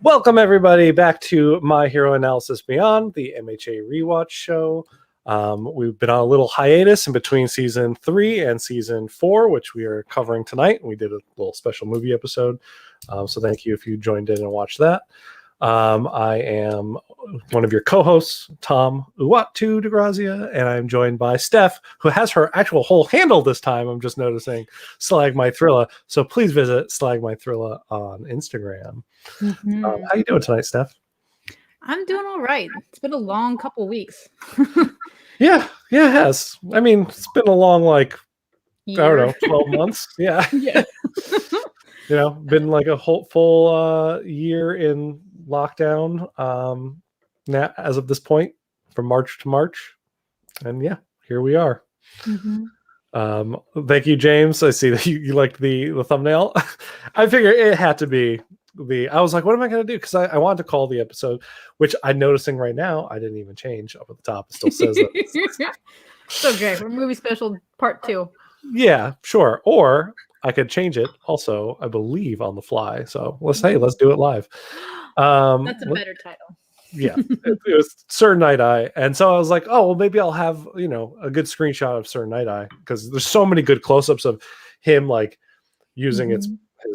Welcome, everybody, back to My Hero Analysis Beyond, the MHA Rewatch show. We've been on a little hiatus in between season 3 and season 4, which we are covering tonight. We did a little special movie episode, so thank you if you joined in and watched that. I am one of your co-hosts, Tom Uwatu DeGrazia, and I'm joined by Steph, who has her actual whole handle this time. I'm just noticing Slag My Thrilla. So please visit Slag My Thrilla on Instagram. Mm-hmm. How you doing tonight, Steph? I'm doing all right. It's been a long couple weeks. Yeah, it has. I mean, it's been a long, I don't know, 12 months. Yeah. Yeah. Been like a whole full year in lockdown now, as of this point, from March to March. And yeah, here we are. Mm-hmm. Thank you, James. I see that you liked the thumbnail. I figured it had to be I was like, what am I going to do? Because I wanted to call the episode, which I'm noticing right now, I didn't even change up at the top. It still says that. It's okay. We're movie special part 2. Yeah, sure. Or I could change it also, I believe, on the fly. So let's do it live. That's a better title. Yeah, it was Sir Nighteye. And so I was like, oh, well, maybe I'll have, a good screenshot of Sir Nighteye, because there's so many good close-ups of him, like, using his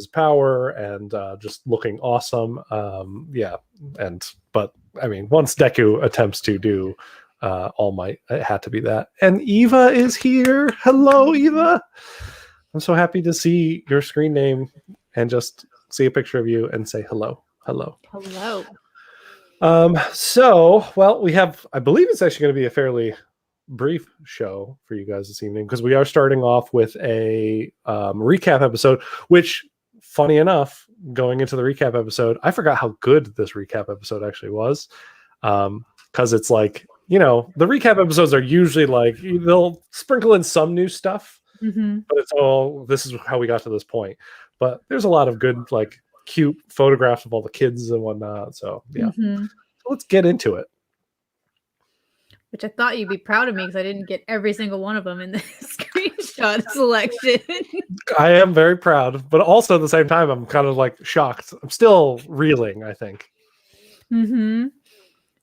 power and just looking awesome. But I mean, once Deku attempts to do All Might, it had to be that. And Eva is here. Hello, Eva. I'm so happy to see your screen name and just see a picture of you and say hello. We have, I believe it's actually going to be a fairly brief show for you guys this evening, because we are starting off with a recap episode, which, funny enough, going into the recap episode, I forgot how good this recap episode actually was, because it's like, the recap episodes are usually like, they'll sprinkle in some new stuff, but it's all, this is how we got to this point. But there's a lot of good, like, cute photographs of all the kids and whatnot. So yeah, so let's get into it. Which I thought you'd be proud of me, because I didn't get every single one of them in the screenshot selection. I am very proud, but also at the same time, I'm kind of like shocked. I'm still reeling, I think. And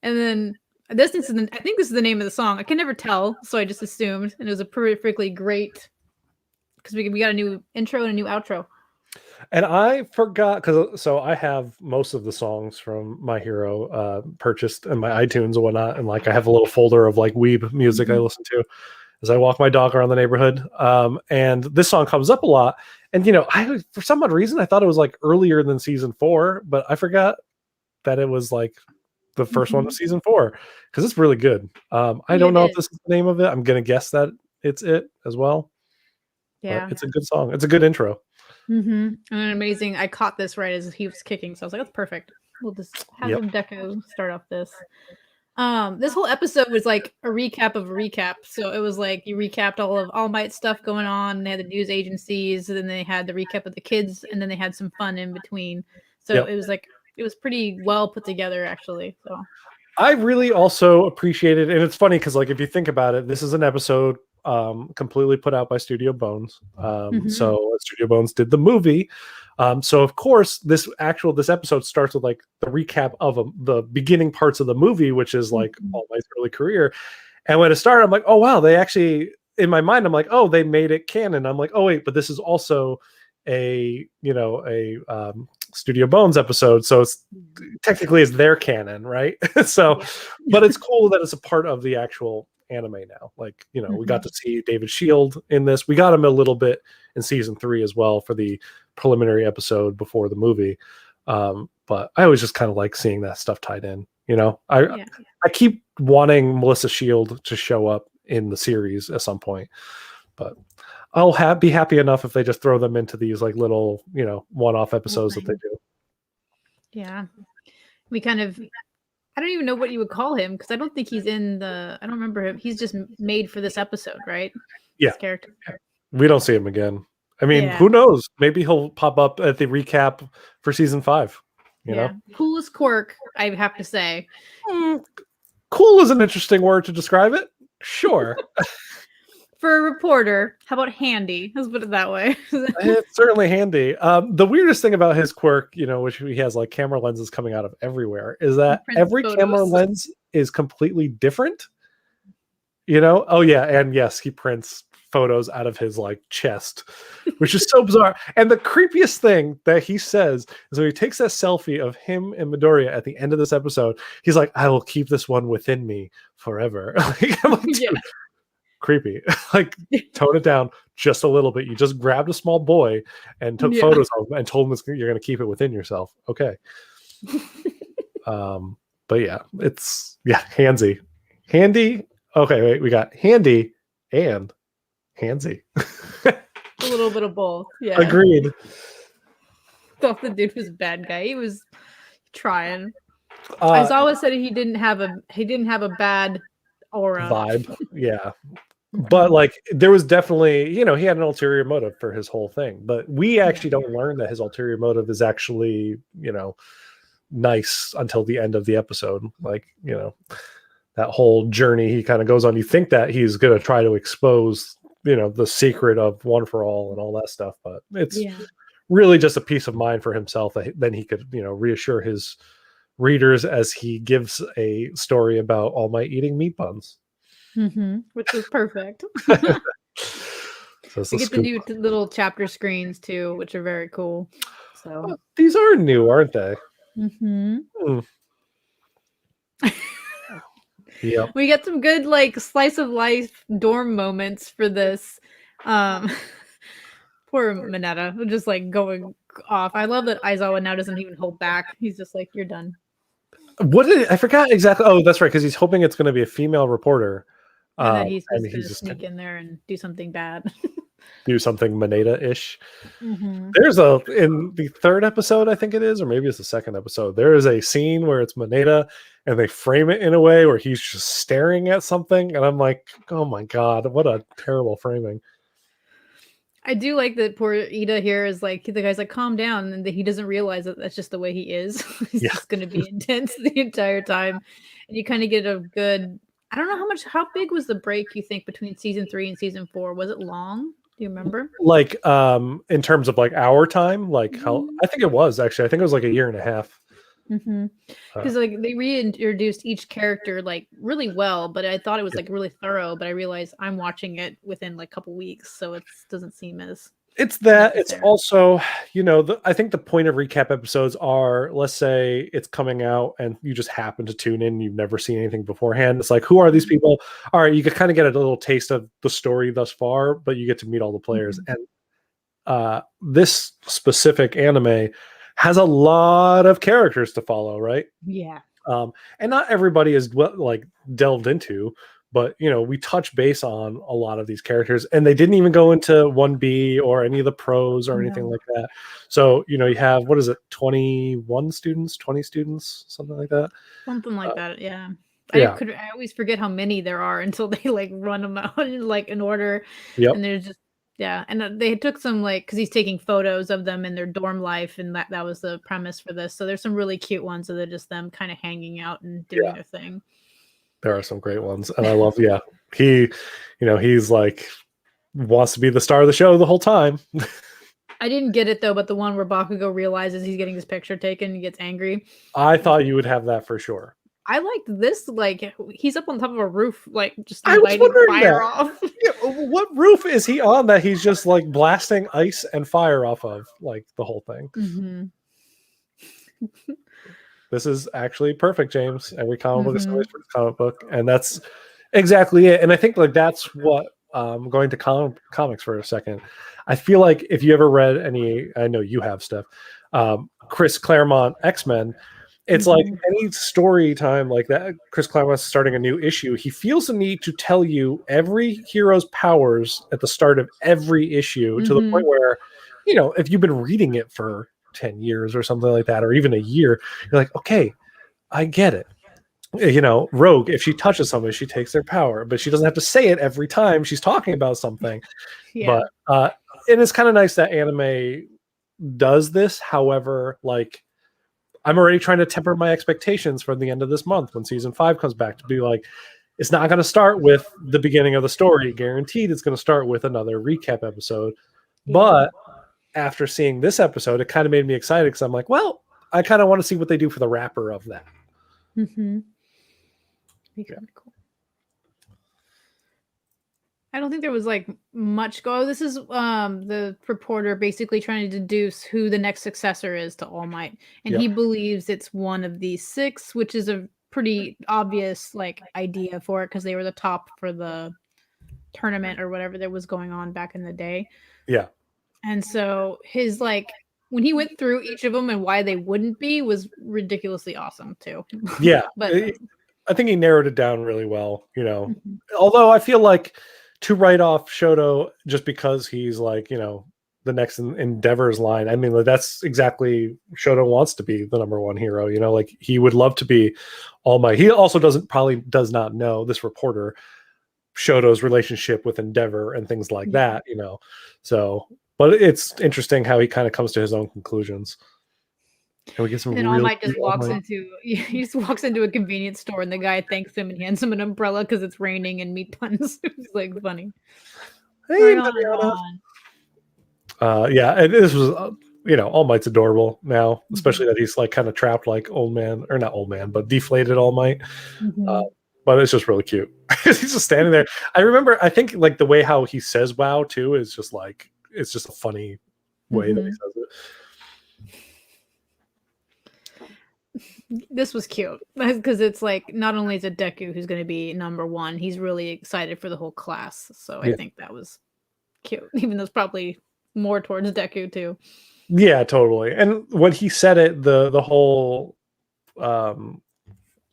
then I think this is the name of the song. I can never tell, so I just assumed, and it was a perfectly great, because we got a new intro and a new outro. And I forgot, so I have most of the songs from My Hero purchased in my iTunes and whatnot, and like I have a little folder of like weeb music I listen to as I walk my dog around the neighborhood. And this song comes up a lot. And I, for some odd reason, I thought it was like earlier than season 4, but I forgot that it was like the first one of season 4, because it's really good. I don't know if this is the name of it. I'm gonna guess that it's it as well. Yeah, but it's a good song. It's a good intro. And amazing. I caught this right as he was kicking, so I was like, that's perfect. We'll just have him Deku start off this. This whole episode was like a recap of a recap. So it was like you recapped all of All Might stuff going on. They had the news agencies, and then they had the recap of the kids, and then they had some fun in between. So it was like, it was pretty well put together, actually. So I really also appreciated, and it's funny because, like, if you think about it, this is an episode completely put out by Studio Bones. So Studio Bones did the movie. So of course this episode starts with like the recap of the beginning parts of the movie, which is like All Might's early career. And when it started, I'm like, oh wow, they actually, in my mind, I'm like, oh, they made it canon. I'm like, oh wait, but this is also a Studio Bones episode, so it's technically is their canon, right? So but it's cool that it's a part of the actual anime now. Like, we got to see David Shield in this. We got him a little bit in season 3 as well for the preliminary episode before the movie. But I always just kind of like seeing that stuff tied in. I keep wanting Melissa Shield to show up in the series at some point, but I'll be happy enough if they just throw them into these like little, one-off episodes that they do. Yeah, we kind of, I don't even know what you would call him, because I don't think he's in I don't remember him. He's just made for this episode, right? Yeah. This character. We don't see him again. I mean, who knows? Maybe he'll pop up at the recap for season 5. You know? Coolest quirk, I have to say. Cool is an interesting word to describe it. Sure. for a reporter, how about handy? Let's put it that way. It's certainly handy. The weirdest thing about his quirk, which he has like camera lenses coming out of everywhere, is that every camera lens is completely different. Oh yeah, and yes, he prints photos out of his like chest, which is so bizarre. And the creepiest thing that he says is when he takes that selfie of him and Midoriya at the end of this episode, he's like, "I will keep this one within me forever." I'm like, dude, creepy. Like, tone it down just a little bit. You just grabbed a small boy and took photos of him and told him you're going to keep it within yourself. Okay. But yeah, it's handsy. Handy. Okay, wait, we got handy and handsy. A little bit of both. Yeah. Agreed. Thought the dude was a bad guy. He was trying. Aizawa said he didn't have a bad aura. Vibe. Yeah. But like there was definitely, he had an ulterior motive for his whole thing. But we actually don't learn that his ulterior motive is actually, nice until the end of the episode. Like, that whole journey he kind of goes on. You think that he's going to try to expose, the secret of One for All and all that stuff, but it's really just a peace of mind for himself that then he could, reassure his readers as he gives a story about All Might eating meat buns. Which was perfect. So we get the new little chapter screens too, which are very cool. So these are new, aren't they? Yeah, we get some good like slice of life dorm moments for this. Poor Mineta, just like going off. I love that Aizawa now doesn't even hold back. He's just like, "You're done." What did I forgot exactly? Oh, that's right, because he's hoping it's going to be a female reporter. And then he's going to sneak in there and do something bad. Do something Mineta-ish. There's in the third episode, I think it is, or maybe it's the second episode, there is a scene where it's Mineta and they frame it in a way where he's just staring at something. And I'm like, oh my God, what a terrible framing. I do like that poor Ida here is like, the guy's like, calm down. And he doesn't realize that that's just the way he is. He's just going to be intense the entire time. And you kind of get a good, I don't know how big was the break you think between season 3 and season 4? Was it long? Do you remember? Like, in terms of like our time, like how, I think it was actually, I think it was like 1.5 years. Because like they reintroduced each character like really well, but I thought it was like really thorough, but I realized I'm watching it within like a couple weeks, so it doesn't seem as it's that necessary. It's also, I think the point of recap episodes are, let's say it's coming out and you just happen to tune in, you've never seen anything beforehand. It's like, who are these people? All right, you could kind of get a little taste of the story thus far, but you get to meet all the players. And this specific anime has a lot of characters to follow, right? Yeah. And not everybody is like delved into, but we touch base on a lot of these characters, and they didn't even go into 1B or any of the pros or anything like that. So you have, what is it, 20 students, something like that. Something like that, yeah. I always forget how many there are until they like run them out like in order. Yep. And there's just and they took some like, because he's taking photos of them in their dorm life, and that was the premise for this. So there's some really cute ones that are just them kind of hanging out and doing their thing. There are some great ones, and I love he's like wants to be the star of the show the whole time. I didn't get it though, but the one where Bakugo realizes he's getting his picture taken and gets angry. I thought you would have that for sure. I liked this, like he's up on top of a roof, like just lighting fire off. Yeah, what roof is he on that he's just like blasting ice and fire off of, like the whole thing? This is actually perfect, James. Every comic book is always for comic book, and that's exactly it. And I think like that's what going to comics for a second. I feel like if you ever read any, I know you have, Steph, Chris Claremont X-Men. It's like any story time like that, Chris Claremont's starting a new issue. He feels the need to tell you every hero's powers at the start of every issue to the point where, if you've been reading it for 10 years or something like that, or even a year, you're like, okay, I get it. Rogue, if she touches somebody, she takes their power, but she doesn't have to say it every time she's talking about something. But and it's kind of nice that anime does this. However, like, I'm already trying to temper my expectations for the end of this month when season 5 comes back, to be like, It's not going to start with the beginning of the story. Guaranteed, it's going to start with another recap episode. Yeah. But after seeing this episode, it kind of made me excited because I'm like, well, I kind of want to see what they do for the wrapper of that. Mm-hmm. Be kind of cool. I don't think there was like much go. This is the reporter basically trying to deduce who the next successor is to All Might, and he believes it's one of these 6, which is a pretty obvious like idea for it because they were the top for the tournament or whatever that was going on back in the day. Yeah, and so his like when he went through each of them and why they wouldn't be was ridiculously awesome too. Yeah, but I think he narrowed it down really well. You know, although I feel like to write off Shoto just because he's like, you know, the next Endeavor's line. I mean, that's exactly Shoto wants to be the #1 hero. You know, like he would love to be All Might. He also does not know, this reporter, Shoto's relationship with Endeavor and things like that. You know, so but it's interesting how he kind of comes to his own conclusions. And we get some. And All Might just walks into a convenience store, and the guy thanks him and hands him an umbrella because it's raining and meat puns. It's like funny. Hey, yeah, and this was, you know, All Might's adorable now, especially that he's like kind of trapped like old man, or not old man, but deflated All Might. But it's just really cute. He's just standing there. I remember, I think like the way how he says "wow" too is just like, it's just a funny way that he says it. This was cute because it's like not only is it Deku who's going to be #1, he's really excited for the whole class. So I think that was cute, even though it's probably more towards Deku too. Yeah, totally. And when he said it, the whole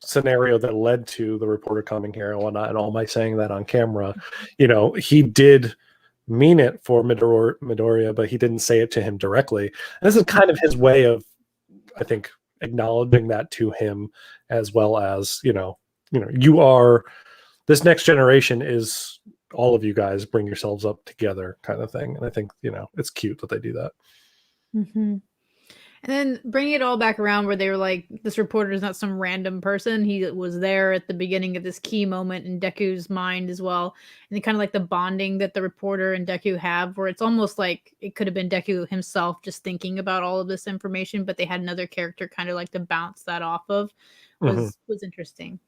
scenario that led to the reporter coming here and whatnot, and All Might saying that on camera, you know, he did mean it for Midoriya, but he didn't say it to him directly. And this is kind of his way of, I think, acknowledging that to him, as well as, you know, you are, this next generation is all of you guys, bring yourselves up together kind of thing. And I think, you know, it's cute that they do that. And then bringing it all back around where they were like, this reporter is not some random person. He was there at the beginning of this key moment in Deku's mind as well. And kind of like the bonding that the reporter and Deku have, where it's almost like it could have been Deku himself just thinking about all of this information, but they had another character kind of like to bounce that off of, was interesting.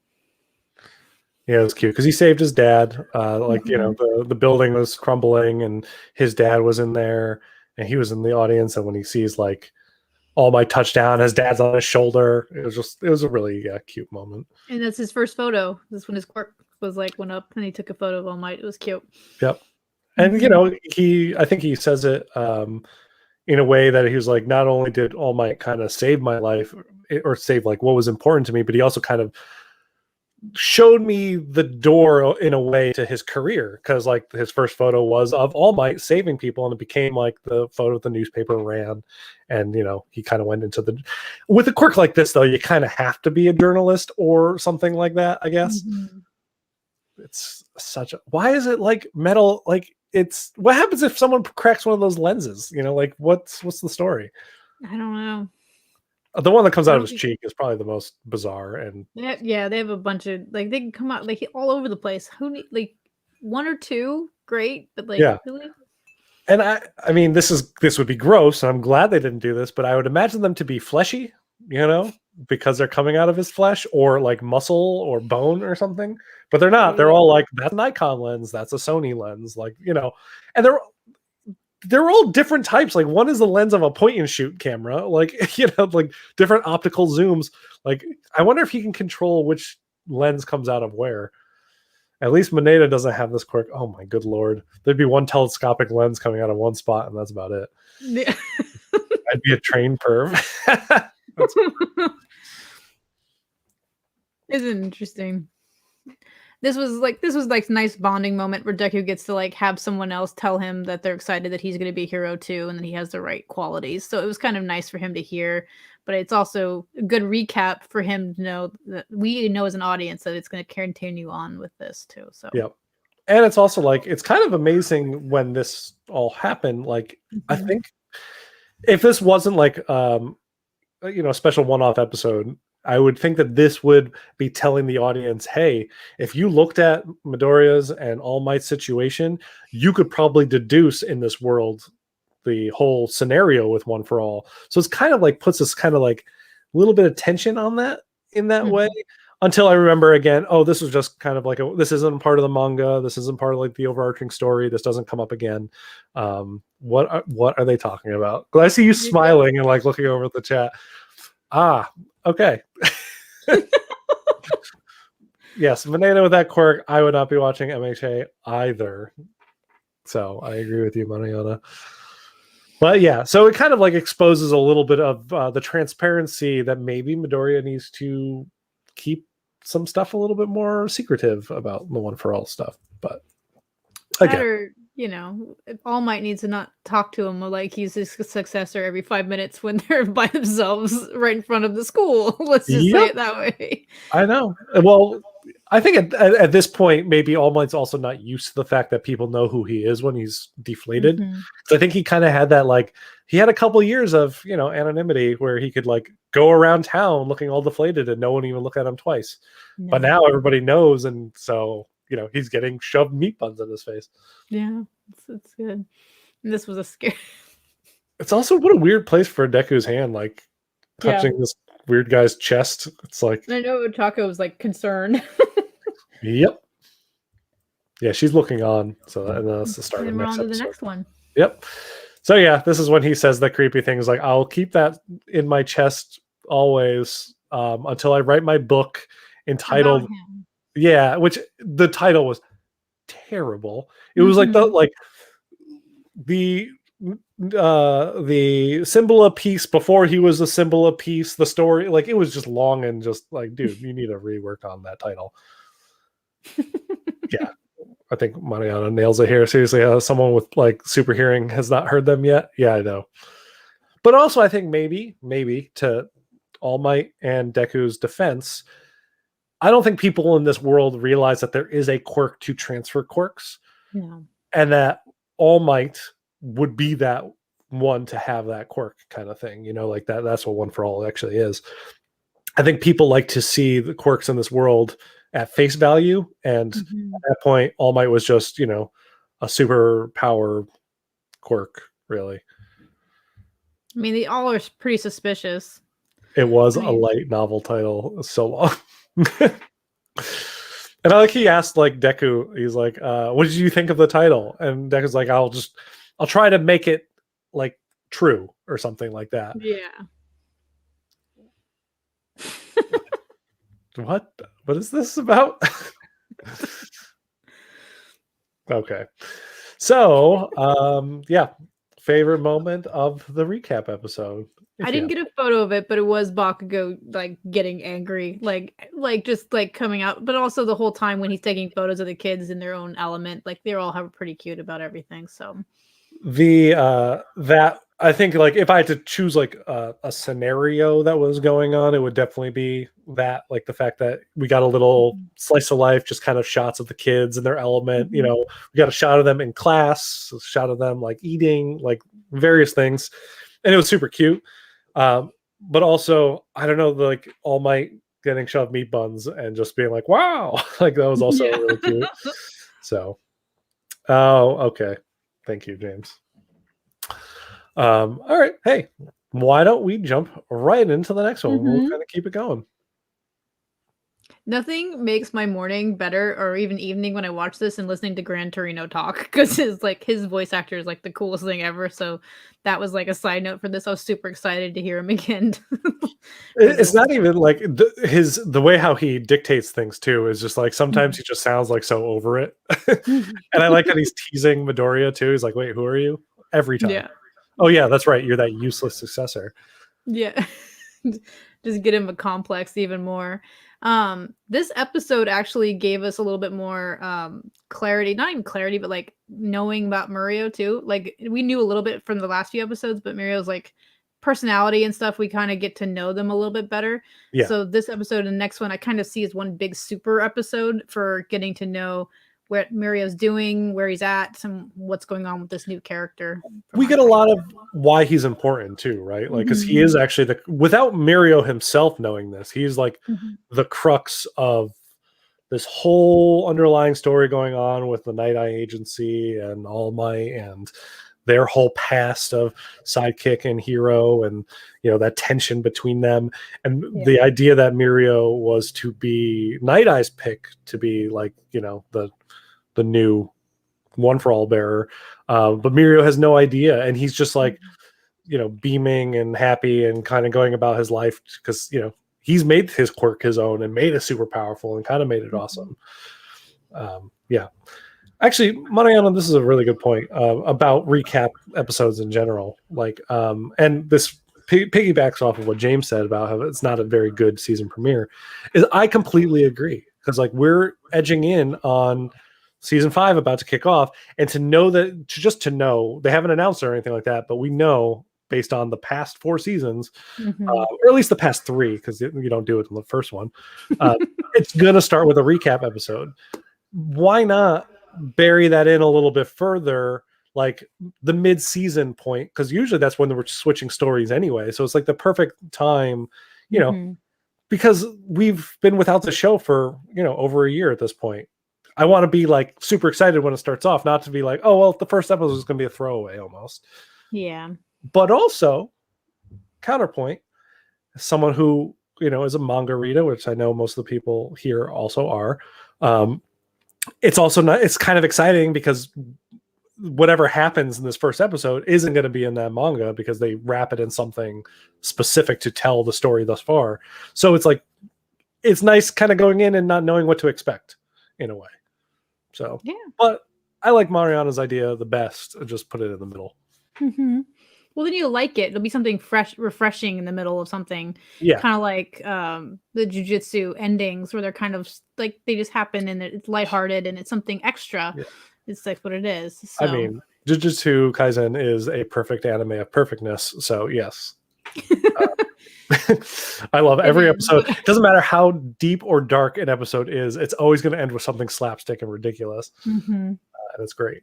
Yeah, it was cute because he saved his dad. Like, you know, the building was crumbling and his dad was in there and he was in the audience. And when he sees like All Might touchdown, his dad's on his shoulder, it was a really cute moment. And that's his first photo. This when his quirk was like went up and he took a photo of All Might. It was cute. Yep. And you know, I think he says it in a way that he was like, not only did All Might kind of save my life or save like what was important to me, but he also kind of showed me the door in a way to his career, because like his first photo was of All Might saving people, and it became like the photo the newspaper ran. And you know, he kind of went into with a quirk like this though, you kind of have to be a journalist or something like that, I guess. It's such a, why is it like metal? Like, it's, what happens if someone cracks one of those lenses, you know, like what's the story? I don't know. The one that comes out of his cheek is probably the most bizarre. And yeah, they have a bunch of like, they can come out like all over the place. Who need like one or two? Great, but like really? And I mean, this would be gross. And I'm glad they didn't do this, but I would imagine them to be fleshy, you know, because they're coming out of his flesh, or like muscle or bone or something. But they're not. They're all like, that's a Nikon lens, that's a Sony lens, like, you know, and they're all different types. Like one is the lens of a point and shoot camera, like, you know, like different optical zooms. Like, I wonder if he can control which lens comes out of where. At least Mineta doesn't have this quirk. Oh my good lord. There'd be one telescopic lens coming out of one spot and that's about it. Yeah. I'd be a trained perv. Isn't interesting. This was like nice bonding moment where Deku gets to like have someone else tell him that they're excited that he's going to be a hero too, and that he has the right qualities. So it was kind of nice for him to hear, but it's also a good recap for him to know that we know as an audience that it's going to continue on with this too. So yep. And it's also like, it's kind of amazing when this all happened. Like, I think if this wasn't like you know, a special one-off episode, I would think that this would be telling the audience, hey, if you looked at Midoriya's and All Might's situation, you could probably deduce in this world the whole scenario with One for All. So it's kind of like puts us kind of like a little bit of tension on that in that way, until I remember again, oh, this was just kind of like this isn't part of the manga. This isn't part of like the overarching story. This doesn't come up again. What are they talking about? I see you smiling and like looking over at the chat. Ah, okay. Yes, Moneta with that quirk, I would not be watching MHA either. So I agree with you, Mariana. But yeah, so it kind of like exposes a little bit of the transparency that maybe Midoriya needs to keep some stuff a little bit more secretive about the One for All stuff. But again, or, if All Might needs to not talk to him like he's his successor every 5 minutes when they're by themselves right in front of the school. Let's just say it that way. I know. Well, I think at this point, maybe All Might's also not used to the fact that people know who he is when he's deflated. So I think he kind of had that, like, he had a couple years of, anonymity where he could like go around town looking all deflated and no one even look at him twice. No. But now everybody knows. And so, he's getting shoved meat buns in his face. Yeah, it's good. And this was a scare. It's also what a weird place for Deku's hand, like touching this weird guy's chest. It's like, I know Taco was like concerned. Yep. Yeah, she's looking on. So that's the start of the next episode. The next one. Yep. So yeah, this is when he says the creepy things like, I'll keep that in my chest always until I write my book entitled which the title was terrible. It was like the symbol of peace before he was the symbol of peace. The story, like, it was just long and just like, dude, you need to rework on that title. Yeah, I think Mariana nails it here. Seriously, someone with like super hearing has not heard them yet. Yeah, I know. But also, I think maybe to All Might and Deku's defense, I don't think people in this world realize that there is a quirk to transfer quirks, and that All Might would be that one to have that quirk kind of thing. Like that. That's what One for All actually is. I think people like to see the quirks in this world at face value, and at that point All Might was just a super power quirk, really. I mean, they all are pretty suspicious. It was a light novel title so long. And I like he asked like Deku, he's like, what did you think of the title? And Deku's like, I'll try to make it like true or something like that. Yeah. What is this about? Okay. So, favorite moment of the recap episode. I didn't get a photo of it, but it was Bakugo like getting angry, like just like coming out, but also the whole time when he's taking photos of the kids in their own element, like they're all pretty cute about everything. So that I think, like, if I had to choose like a scenario that was going on, it would definitely be that, like the fact that we got a little slice of life, just kind of shots of the kids in their element. We got a shot of them in class, a shot of them like eating, like various things, and it was super cute. But also, I don't know, like All Might getting shoved meat buns and just being like, wow, like that was also really cute. So, okay. Thank you, James. All right. Hey, why don't we jump right into the next one? We'll kind of keep it going. Nothing makes my morning better, or even evening, when I watch this and listening to Gran Torino talk, because his voice actor is like the coolest thing ever. So that was like a side note for this. I was super excited to hear him again. It's not even like the way how he dictates things too is just like sometimes he just sounds like so over it. And I like that he's teasing Midoriya too. He's like, wait, who are you? Every time. Yeah. Oh yeah, that's right. You're that useless successor. Yeah. Just get him a complex even more. This episode actually gave us a little bit more clarity, not even clarity, but like knowing about Mirio too. Like we knew a little bit from the last few episodes, but Mirio's like personality and stuff, we kind of get to know them a little bit better. Yeah. So this episode and the next one I kind of see as one big super episode for getting to know what Mirio's doing, where he's at, some what's going on with this new character. We get a lot of why he's important too, right? Like, because he is actually without Mirio himself knowing this, he's like the crux of this whole underlying story going on with the Nighteye Agency and All Might and their whole past of sidekick and hero, and that tension between them, and the idea that Mirio was to be Night-Eye's pick to be like the new One for All bearer, but Mirio has no idea, and he's just like beaming and happy and kind of going about his life because he's made his quirk his own and made it super powerful and kind of made it awesome. Actually, Mariana, this is a really good point about recap episodes in general. Like, and this piggybacks off of what James said about how it's not a very good season premiere. Is I completely agree, because like we're edging in on season 5 about to kick off, and to know they haven't announced or anything like that, but we know based on the past 4 seasons, or at least the past 3, because you don't do it in the first one. It's gonna start with a recap episode. Why not bury that in a little bit further, like the mid-season point, because usually that's when we're switching stories anyway, so it's like the perfect time, because we've been without the show for over a year at this point. I want to be like super excited when it starts off, not to be like, oh well, the first episode is going to be a throwaway almost. But also counterpoint, someone who is a manga reader, which I know most of the people here also are, it's also not, it's kind of exciting because whatever happens in this first episode isn't going to be in that manga, because they wrap it in something specific to tell the story thus far. So it's like, it's nice kind of going in and not knowing what to expect in a way. So, but I like Mariana's idea the best. Just put it in the middle. Well, then you like it. It'll be something fresh, refreshing in the middle of something. Kind of like the jujitsu endings, where they're kind of like they just happen and it's lighthearted and it's something extra. It's like what it is. So. I mean, Jujutsu Kaisen is a perfect anime of perfectness. So yes, I love every episode. It doesn't matter how deep or dark an episode is; it's always going to end with something slapstick and ridiculous, and it's great.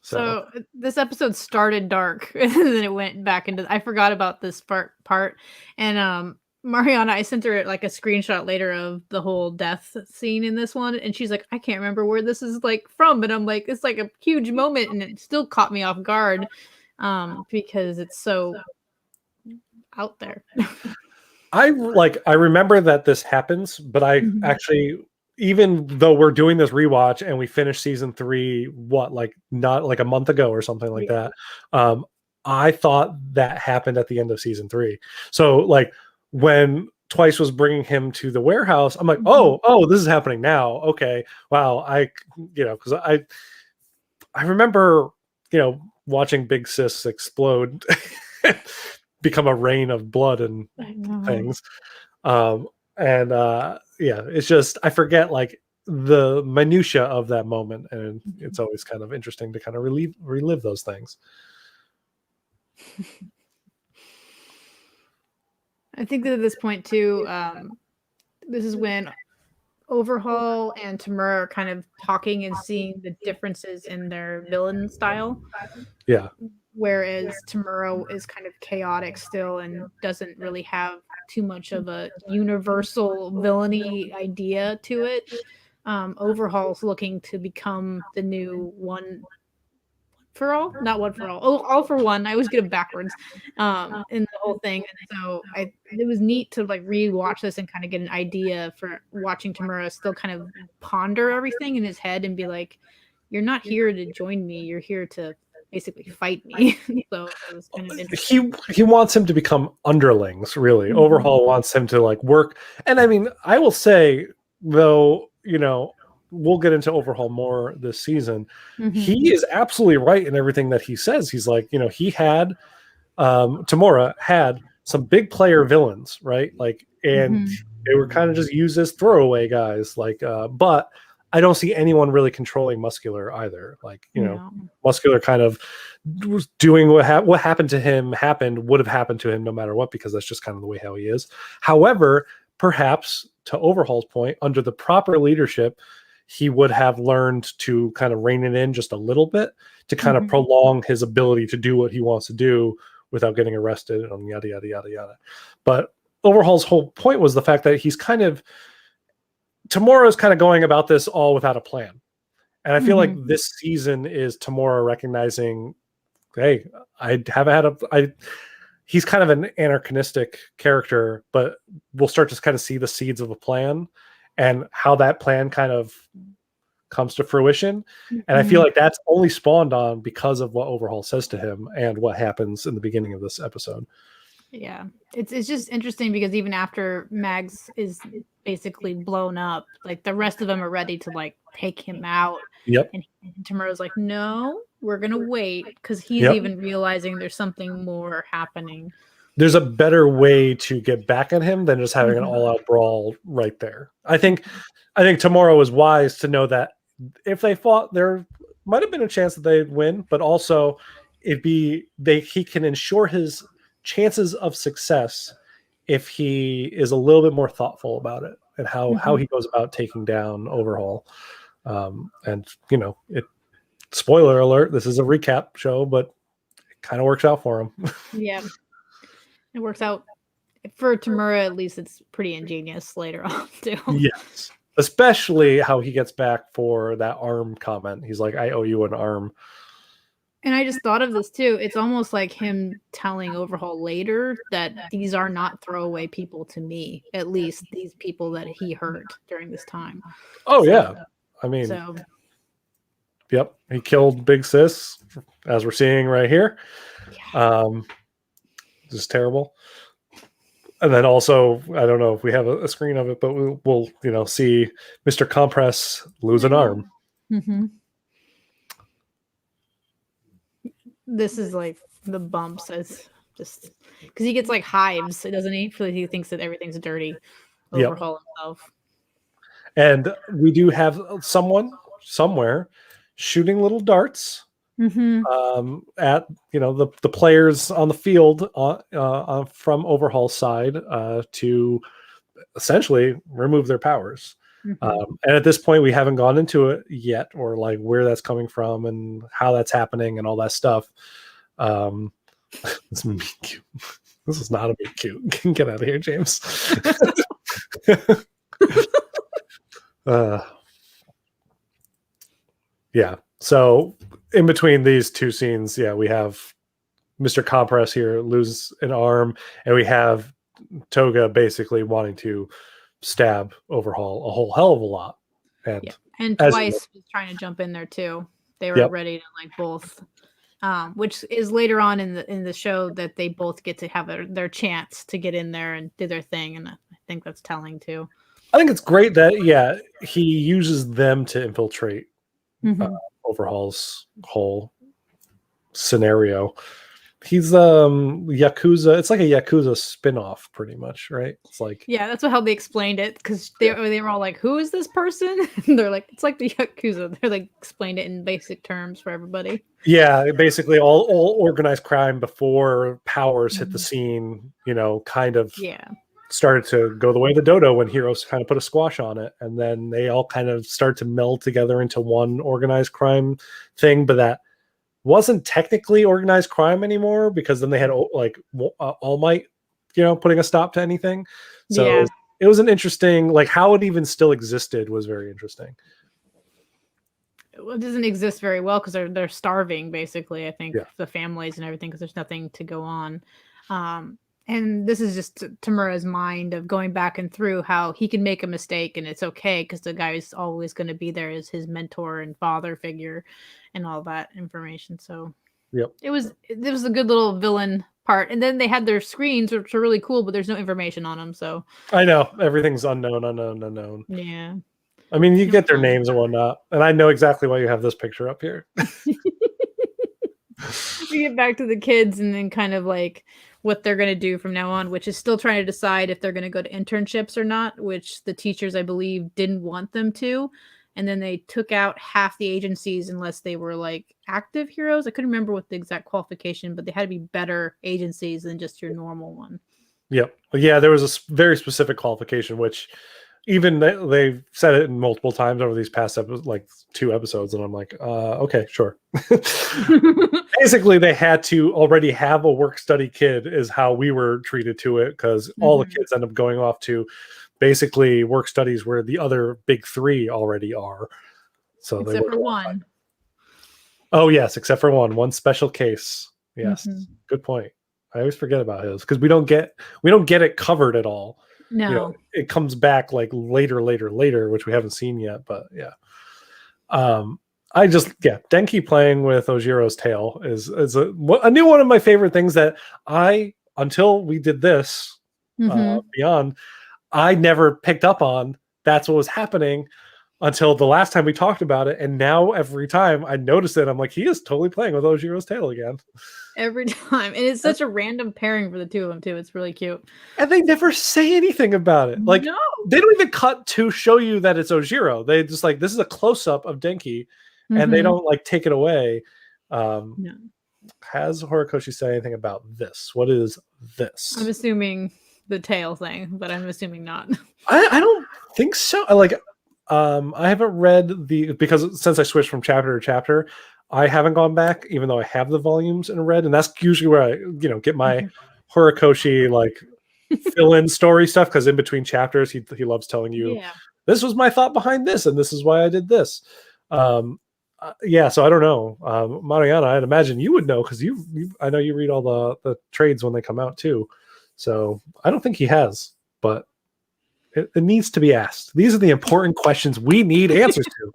So this episode started dark, and then it went back into. I forgot about this part, and Mariana, I sent her like a screenshot later of the whole death scene in this one, and she's like, I can't remember where this is like from, but I'm like, it's like a huge moment, and it still caught me off guard, because it's so out there. I remember that this happens, but I actually, even though we're doing this rewatch and we finished season 3, not like a month ago or something like that, I thought that happened at the end of season 3. So like when Twice was bringing him to the warehouse, I'm like, oh, this is happening now. Okay, wow. Because I remember watching Big Sis explode, become a rain of blood and things. It's just, I forget like the minutia of that moment, and it's always kind of interesting to kind of relive those things. I think that at this point too, this is when Overhaul and Tamura are kind of talking and seeing the differences in their villain style. Whereas Tamura is kind of chaotic still and doesn't really have too much of a universal villainy idea to it. Overhaul's looking to become the new One for All, not One for All. Oh, All for One. I always get them backwards in the whole thing. And so it was neat to like rewatch this and kind of get an idea for watching Tamura still kind of ponder everything in his head and be like, you're not here to join me. You're here to basically fight me. So it was kind of interesting. He wants him to become underlings, really. Overhaul wants him to like work. And I mean, I will say though, we'll get into Overhaul more this season. He is absolutely right in everything that he says. He's like, he had Tamura had some big player villains, right? Like, and they were kind of just used as throwaway guys, like, but I don't see anyone really controlling Muscular either. Like, Muscular kind of was doing what happened to him would have happened to him no matter what, because that's just kind of the way how he is. However, perhaps, to Overhaul's point, under the proper leadership, he would have learned to kind of rein it in just a little bit to kind of prolong his ability to do what he wants to do without getting arrested and yada, yada, yada, yada. But Overhaul's whole point was the fact that he's kind of, Tamura's kind of going about this all without a plan. And I feel like this season is Tamura recognizing, hey, I haven't had he's kind of an anachronistic character, but we'll start to kind of see the seeds of a plan and how that plan kind of comes to fruition. And I feel like that's only spawned on because of what Overhaul says to him and what happens in the beginning of this episode. Yeah, it's just interesting because even after Mags is basically blown up, like the rest of them are ready to like take him out. Yep. And Tamura's like, no, we're gonna wait, because he's even realizing there's something more happening. There's a better way to get back at him than just having an all-out brawl right there. I think Tamura was wise to know that if they fought, there might have been a chance that they'd win, but also he can ensure his chances of success if he is a little bit more thoughtful about it and how he goes about taking down Overhaul. And spoiler alert, this is a recap show, but it kind of works out for him. Yeah, it works out for Tamura. At least it's pretty ingenious later on too. Yes, especially how he gets back for that arm comment. He's like, I owe you an arm. And I just thought of this too. It's almost like him telling Overhaul later that these are not throwaway people to me, at least these people that he hurt during this time. Oh, yeah. I mean, yep. He killed Big Sis, as we're seeing right here. Yeah. This is terrible. And then also, I don't know if we have a screen of it, but we'll see Mr. Compress lose an arm. This is like the bumps, as just because he gets like hives, doesn't he? He thinks that everything's dirty. Overhaul himself. And we do have someone somewhere shooting little darts at the players on the field from Overhaul's side to essentially remove their powers. And at this point, we haven't gone into it yet, or like where that's coming from and how that's happening and all that stuff. This is meet cute. This is not a meet cute. Get out of here, James. Yeah. So in between these two scenes, we have Mr. Compress here lose an arm, and we have Toga basically wanting to stab Overhaul a whole hell of a lot. And Twice was trying to jump in there too. They were ready to like both, which is later on in the show that they both get to have their chance to get in there and do their thing, and I think that's telling too. I think it's great that he uses them to infiltrate Overhaul's whole scenario. He's Yakuza. It's like a Yakuza spin-off, pretty much, right? It's like that's how they explained it, because they were all like, "Who is this person?" And they're like, "It's like the Yakuza." They're like explained it in basic terms for everybody. Yeah, basically all organized crime before powers hit the scene. Kind of started to go the way of the dodo when Heroes kind of put a squash on it, and then they all kind of start to meld together into one organized crime thing, but that wasn't technically organized crime anymore, because then they had like All Might, putting a stop to anything. So it was an interesting, like how it even still existed was very interesting. It doesn't exist very well because they're starving, basically, I think, the families and everything, because there's nothing to go on. And this is just Tamura's mind of going back and through how he can make a mistake and it's okay, because the guy is always going to be there as his mentor and father figure and all that information. So it was a good little villain part. And then they had their screens, which are really cool, but there's no information on them. So I know everything's unknown. Yeah. I mean, you get their names and whatnot, and I know exactly why you have this picture up here. We get back to the kids and then kind of like what they're going to do from now on, which is still trying to decide if they're going to go to internships or not, which the teachers, I believe, didn't want them to. And then they took out half the agencies unless they were like active heroes. I couldn't remember what the exact qualification, but they had to be better agencies than just your normal one. Yep. Yeah, there was a very specific qualification, which even they've said it multiple times over these past like 2 episodes, and I'm like, okay, sure. Basically, they had to already have a work study kid, is how we were treated to it, because all the kids end up going off to basically work studies where the other big 3 already are. So except for one. Oh yes, except for one special case. Yes, good point. I always forget about his because we don't get it covered at all. No, you know, it comes back like later, which we haven't seen yet. But yeah, Denki playing with Ojiro's tail is a new one of my favorite things that until we did this Beyond, I never picked up on. That's what was happening until the last time we talked about it, and now every time I notice it, I'm like, he is totally playing with Ojiro's tail again. Every time. And it's such a random pairing for the two of them too. It's really cute. And they never say anything about it. Like, they don't even cut to show you that it's Ojiro. They just like, this is a close-up of Denki, and they don't like take it away. No. Has Horikoshi said anything about this? What is this? I'm assuming the tail thing, but I'm assuming not. I don't think so. I haven't read because since I switched from chapter to chapter, I haven't gone back, even though I have the volumes in red, and that's usually where I, get my Horikoshi like fill-in story stuff, because in between chapters, he loves telling you, this was my thought behind this, and this is why I did this. So I don't know, Mariana. I'd imagine you would know, because I know you read all the trades when they come out too. So I don't think he has, but it needs to be asked. These are the important questions we need answers to.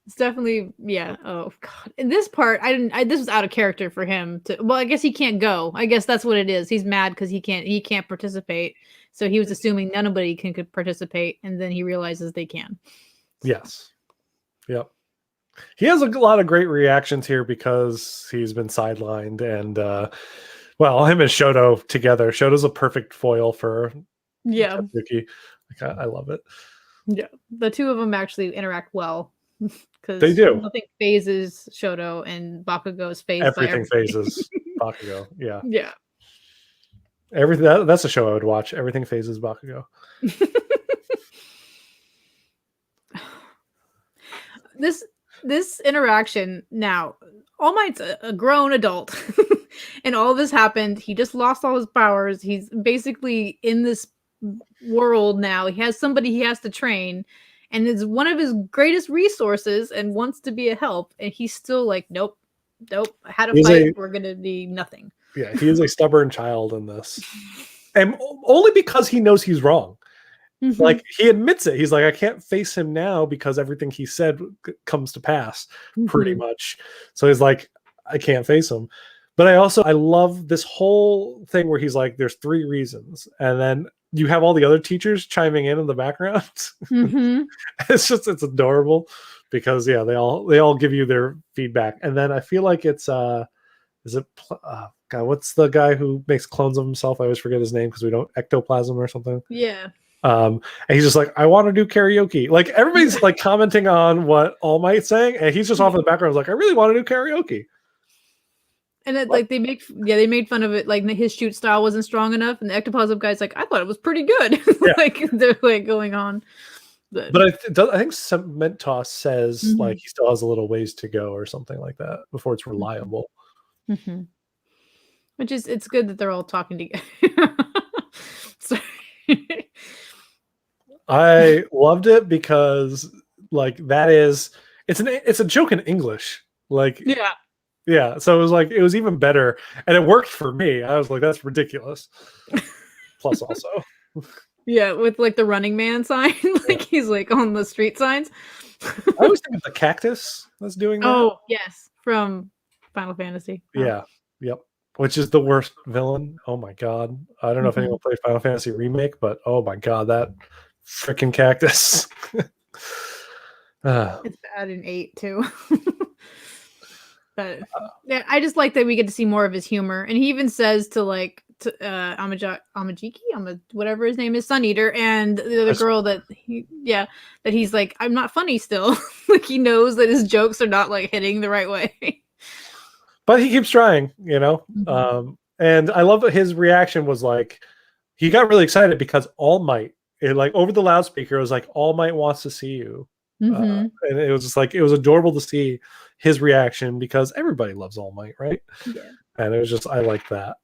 It's definitely, yeah. Oh God! In this part, this was out of character for him to. Well, I guess he can't go. I guess that's what it is. He's mad because he can't participate. So he was assuming nobody could participate, and then he realizes they can. Yes. Yep. He has a lot of great reactions here because he's been sidelined, and him and Shoto together. Shoto's a perfect foil for Tatsuki. I love it. Yeah, the two of them actually interact well. Because they do. Nothing phases Shoto, and Bakugo's phased. Everything phases Bakugo. Yeah. Yeah. Everything. That's a show I would watch. Everything phases Bakugo. This interaction now, All Might's a grown adult, and all this happened. He just lost all his powers. He's basically in this world now. He has somebody he has to train, and is one of his greatest resources, and wants to be a help. And he's still like, nope. I had a fight. We're gonna be nothing. Yeah, he is a stubborn child in this, and only because he knows he's wrong. Like, he admits it. He's like, I can't face him now because everything he said comes to pass, pretty much. So he's like, I can't face him. But I love this whole thing where he's like, there's 3 reasons. And then you have all the other teachers chiming in the background. It's adorable because, they all give you their feedback. And then I feel like it's, what's the guy who makes clones of himself? I always forget his name because we don't, ectoplasm or something. Yeah. And he's just like, I want to do karaoke. Like, everybody's like commenting on what All Might's saying, and he's just off in the background like, I really want to do karaoke. And it, like, they made fun of it, like his shoot style wasn't strong enough, and the ectoplasm guy's like, I thought it was pretty good. Like, they're like going on. But I think Cementos says like he still has a little ways to go or something like that before it's reliable. Which is, it's good that they're all talking together. Sorry. I loved it because like it's a joke in English. Like, yeah. So it was even better, and it worked for me. I was like, that's ridiculous. Plus also. Yeah, with like the Running Man sign, like he's like on the street signs. I always think of the cactus that's doing that. Oh yes, from Final Fantasy. Yeah. Yep. Which is the worst villain. Oh my god. I don't know if anyone played Final Fantasy Remake, but oh my god, that freaking cactus. It's bad in 8 too. But yeah, I just like that we get to see more of his humor. And he even says to Amajiki, whatever his name is, Sun Eater, and the other girl that he's like, I'm not funny still. Like, he knows that his jokes are not like hitting the right way. But he keeps trying, And I love that his reaction was like, he got really excited because All Might, like over the loudspeaker, it was like, All Might wants to see you. Mm-hmm. And it was just like, it was adorable to see his reaction because everybody loves All Might, right? Yeah. And it was just, I like that.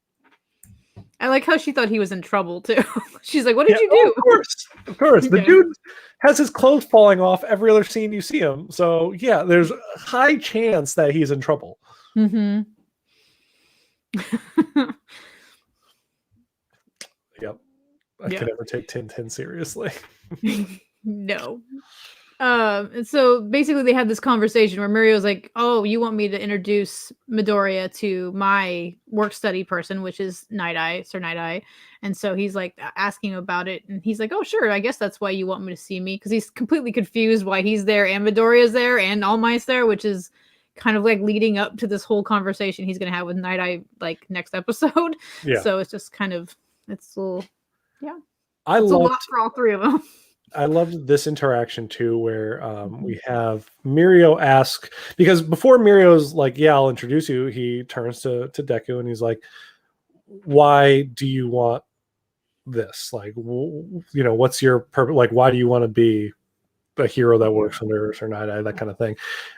I like how she thought he was in trouble too. She's like, "What did you do?" Of course, of course. The Yeah. dude has his clothes falling off every other scene you see him. So yeah, there's a high chance that he's in trouble. Mm-hmm. Yep. I can never take Tintin seriously. No. And so basically they had this conversation where Mario's like, "Oh, you want me to introduce Midoriya to my work study person, which is Nighteye, Sir Nighteye." And so he's like asking about it, and he's like, "Oh, sure, I guess that's why you want me to see me," because he's completely confused why he's there and Midoriya's there and All Might's there, which is kind of like leading up to this whole conversation he's gonna have with Nighteye like next episode. Yeah. So it's just kind of it's a little It's a lot for all three of them. I loved this interaction too, where we have Mirio ask, because before Mirio's like, "Yeah, I'll introduce you," he turns to Deku and he's like, "Why do you want this? Like, what's your purpose? Like, why do you want to be a hero that works under Sir Nighteye, that kind of thing?"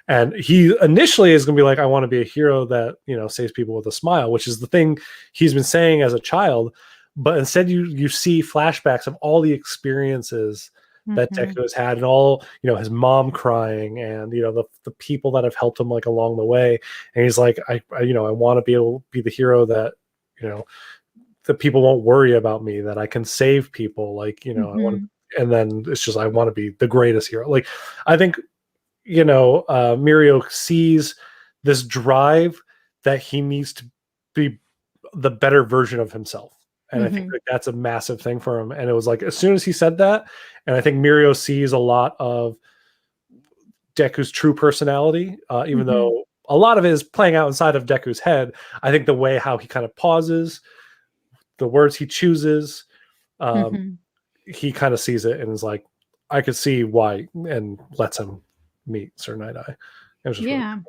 And he initially is going to be like, "I want to be a hero that saves people with a smile," which is the thing he's been saying as a child. But instead, you see flashbacks of all the experiences that Deku has had, and all his mom crying, and the people that have helped him like along the way. And he's like, I want to be able to be the hero that that people won't worry about me, that I can save people. Like I want to, and then it's just I want to be the greatest hero. Like I think Mirio sees this drive that he needs to be the better version of himself. And I think that's a massive thing for him. And it was like, as soon as he said that, and I think Mirio sees a lot of Deku's true personality, even though a lot of it is playing out inside of Deku's head. I think the way how he kind of pauses, the words he chooses, he kind of sees it and is like, I could see why, and lets him meet Sir Nighteye. Yeah. Really,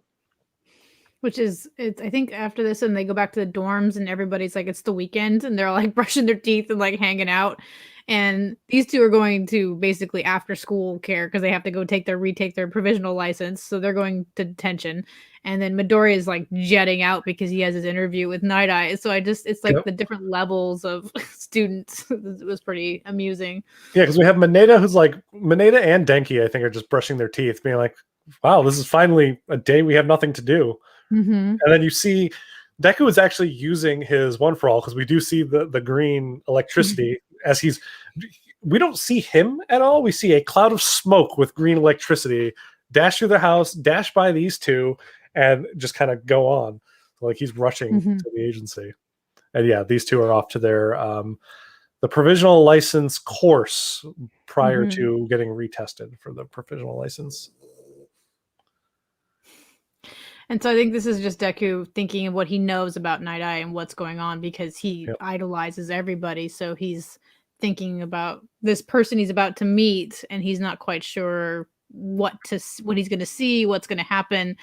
which is, I think after this, and they go back to the dorms, and everybody's like, it's the weekend, and they're like brushing their teeth and like hanging out. And these two are going to basically after school care because they have to go retake their provisional license. So they're going to detention. And then Midori is like jetting out because he has his interview with Nighteye. So it's like the different levels of students. It was pretty amusing. Yeah, because we have Mineta and Denki, I think, are just brushing their teeth, being like, wow, this is finally a day we have nothing to do. And then you see Deku is actually using his One For All, because we do see the green electricity as we don't see him at all. We see a cloud of smoke with green electricity dash through the house, dash by these two, and just kind of go on. Like he's rushing to the agency. And yeah, these two are off to their the provisional license course prior to getting retested for the provisional license. And so I think this is just Deku thinking of what he knows about Nighteye and what's going on, because he idolizes everybody. So he's thinking about this person he's about to meet, and he's not quite sure what he's going to see, what's going to happen.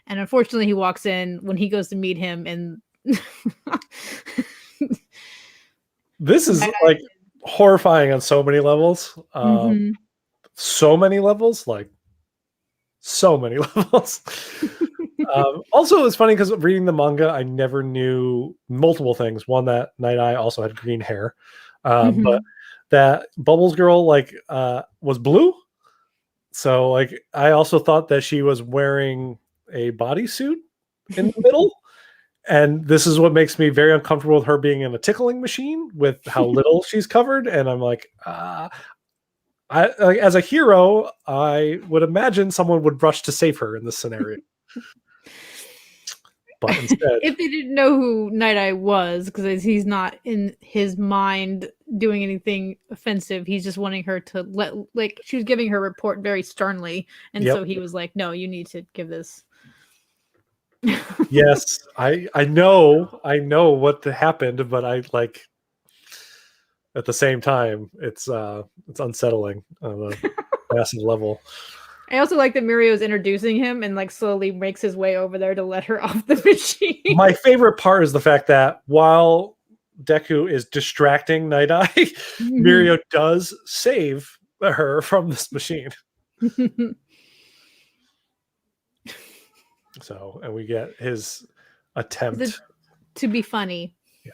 And unfortunately, he walks in when he goes to meet him, and this is like horrifying on so many levels. So many levels, like so many levels. Also, it's funny because reading the manga, I never knew multiple things. One, that Nighteye also had green hair, but that Bubbles girl was blue. So I also thought that she was wearing a bodysuit in the middle, and this is what makes me very uncomfortable with her being in a tickling machine with how little she's covered. And I'm like, as a hero, I would imagine someone would rush to save her in this scenario. But instead, if they didn't know who Nighteye was, because he's not in his mind doing anything offensive, he's just wanting her to she was giving her report very sternly, and so he was like, "No, you need to give this." Yes, I know what happened, but I at the same time, it's unsettling on a massive level. I also like that Mirio's introducing him and like slowly makes his way over there to let her off the machine. My favorite part is the fact that while Deku is distracting Nighteye, Mirio does save her from this machine. So, and we get his attempt to be funny. Yeah.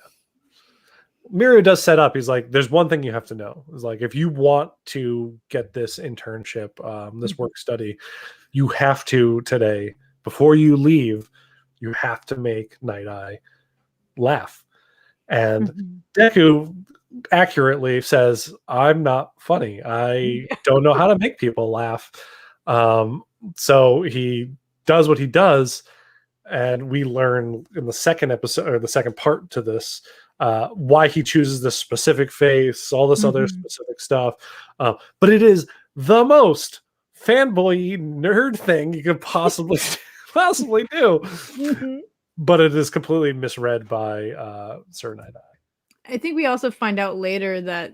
Mirio does set up. He's like, there's one thing you have to know. It's like, if you want to get this internship, this work study, you have to today, before you leave, you have to make Nighteye laugh. And Deku accurately says, I'm not funny. I don't know how to make people laugh. So he does what he does. And we learn in the second episode, or the second part to this, why he chooses this specific face, all this other specific stuff. But it is the most fanboy nerd thing you could possibly do. But it is completely misread by Sir Nighteye. I think we also find out later that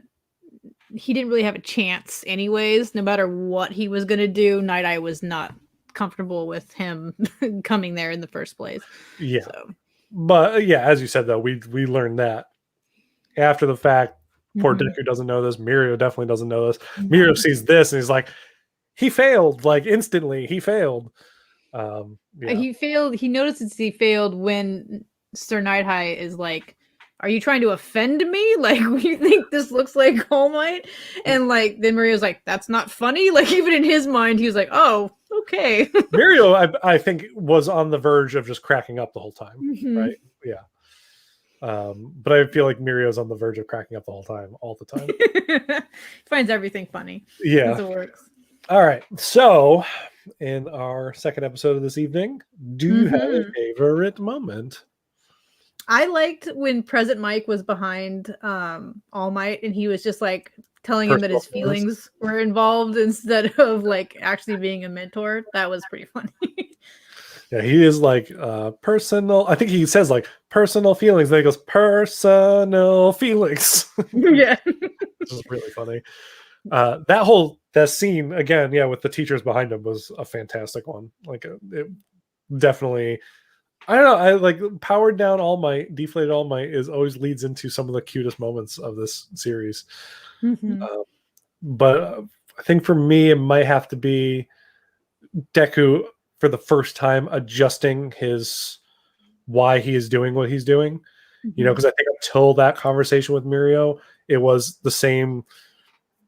he didn't really have a chance anyways. No matter what he was going to do, Nighteye was not comfortable with him coming there in the first place. Yeah. So. But yeah, as you said, though, we learned that after the fact. Poor Deku doesn't know this. Mirio definitely doesn't know this. Mirio sees this and he's like, he failed. Like instantly, he failed. He failed. He notices he failed when Sir Nighteye is like, are you trying to offend me? Like, you think this looks like All Might? And like, then Mirio's like, that's not funny. Like, even in his mind, he was like, oh, okay. Mirio, I think, was on the verge of just cracking up the whole time, right? Yeah. But I feel like Mirio's on the verge of cracking up the whole time, all the time. He finds everything funny. Yeah. That's what works. All right. So, in our second episode of this evening, do you have a favorite moment? I liked when Present Mike was behind All Might and he was just like telling him that his feelings were involved instead of like actually being a mentor. That was pretty funny. Yeah, he is like personal. I think he says like personal feelings. Then he goes personal feelings. Yeah. This is really funny. That scene again, yeah, with the teachers behind him was a fantastic one. Like it definitely, I don't know. I like powered down All Might, deflated All Might is always leads into some of the cutest moments of this series. But I think for me, it might have to be Deku for the first time adjusting his why he is doing what he's doing. You know, because I think until that conversation with Mirio, it was the same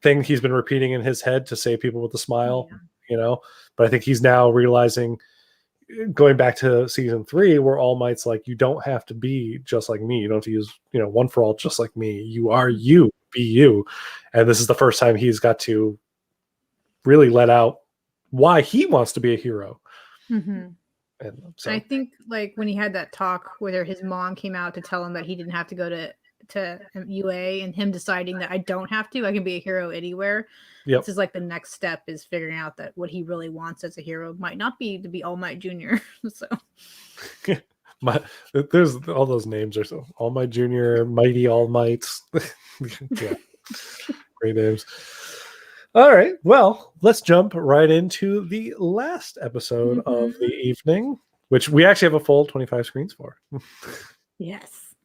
thing he's been repeating in his head to save people with a smile. You know, but I think he's now realizing, going back to season 3, where All Might's like, you don't have to be just like me. You don't have to use, one for all just like me. You are you. Be you. And this is the first time he's got to really let out why he wants to be a hero. And so I think like when he had that talk where his mom came out to tell him that he didn't have to go to UA, and him deciding that I don't have to, I can be a hero anywhere. This is like the next step, is figuring out that what he really wants as a hero might not be to be All Might Jr. So there's all those names are so All Might Jr., Mighty All Mights. Yeah, great names. All right, well, let's jump right into the last episode of the evening, which we actually have a full 25 screens for. Yes,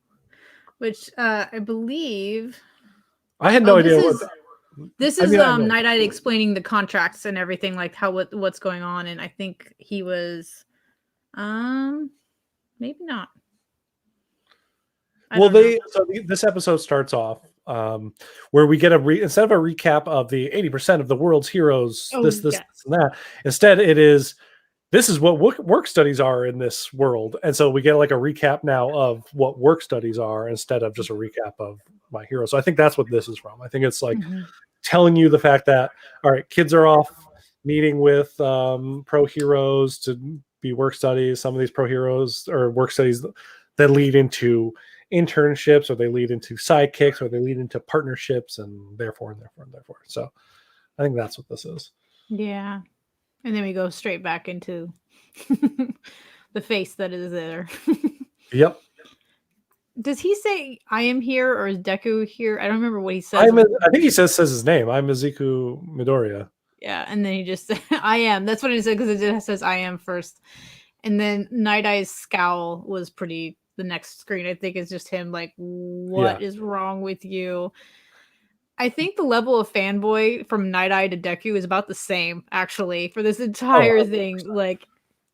which I believe I had no idea this is Nighteye explaining the contracts and everything, like what's going on, and I think he was maybe not. This episode starts off where we get instead of a recap of the 80% of the world's heroes, this and that. Instead, it is, this is what work studies are in this world. And so we get like a recap now of what work studies are instead of just a recap of my hero. So I think that's what this is from. I think it's like telling you the fact that, all right, kids are off meeting with pro heroes to be work studies. Some of these pro heroes or work studies that lead into internships, or they lead into sidekicks, or they lead into partnerships, and therefore. So I think that's what this is. Yeah. And then we go straight back into the face that is there. Yep. Does he say I am here, or is Deku here? I don't remember what he says. I think he says his name. I'm Izuku Midoriya. Yeah, and then he just said, I am. That's what it said because it says I am first. And then Night-Eye's scowl was pretty. The next screen, I think, is just him like, what is wrong with you? I think the level of fanboy from Night-Eye to Deku is about the same, actually, for this entire thing. Like,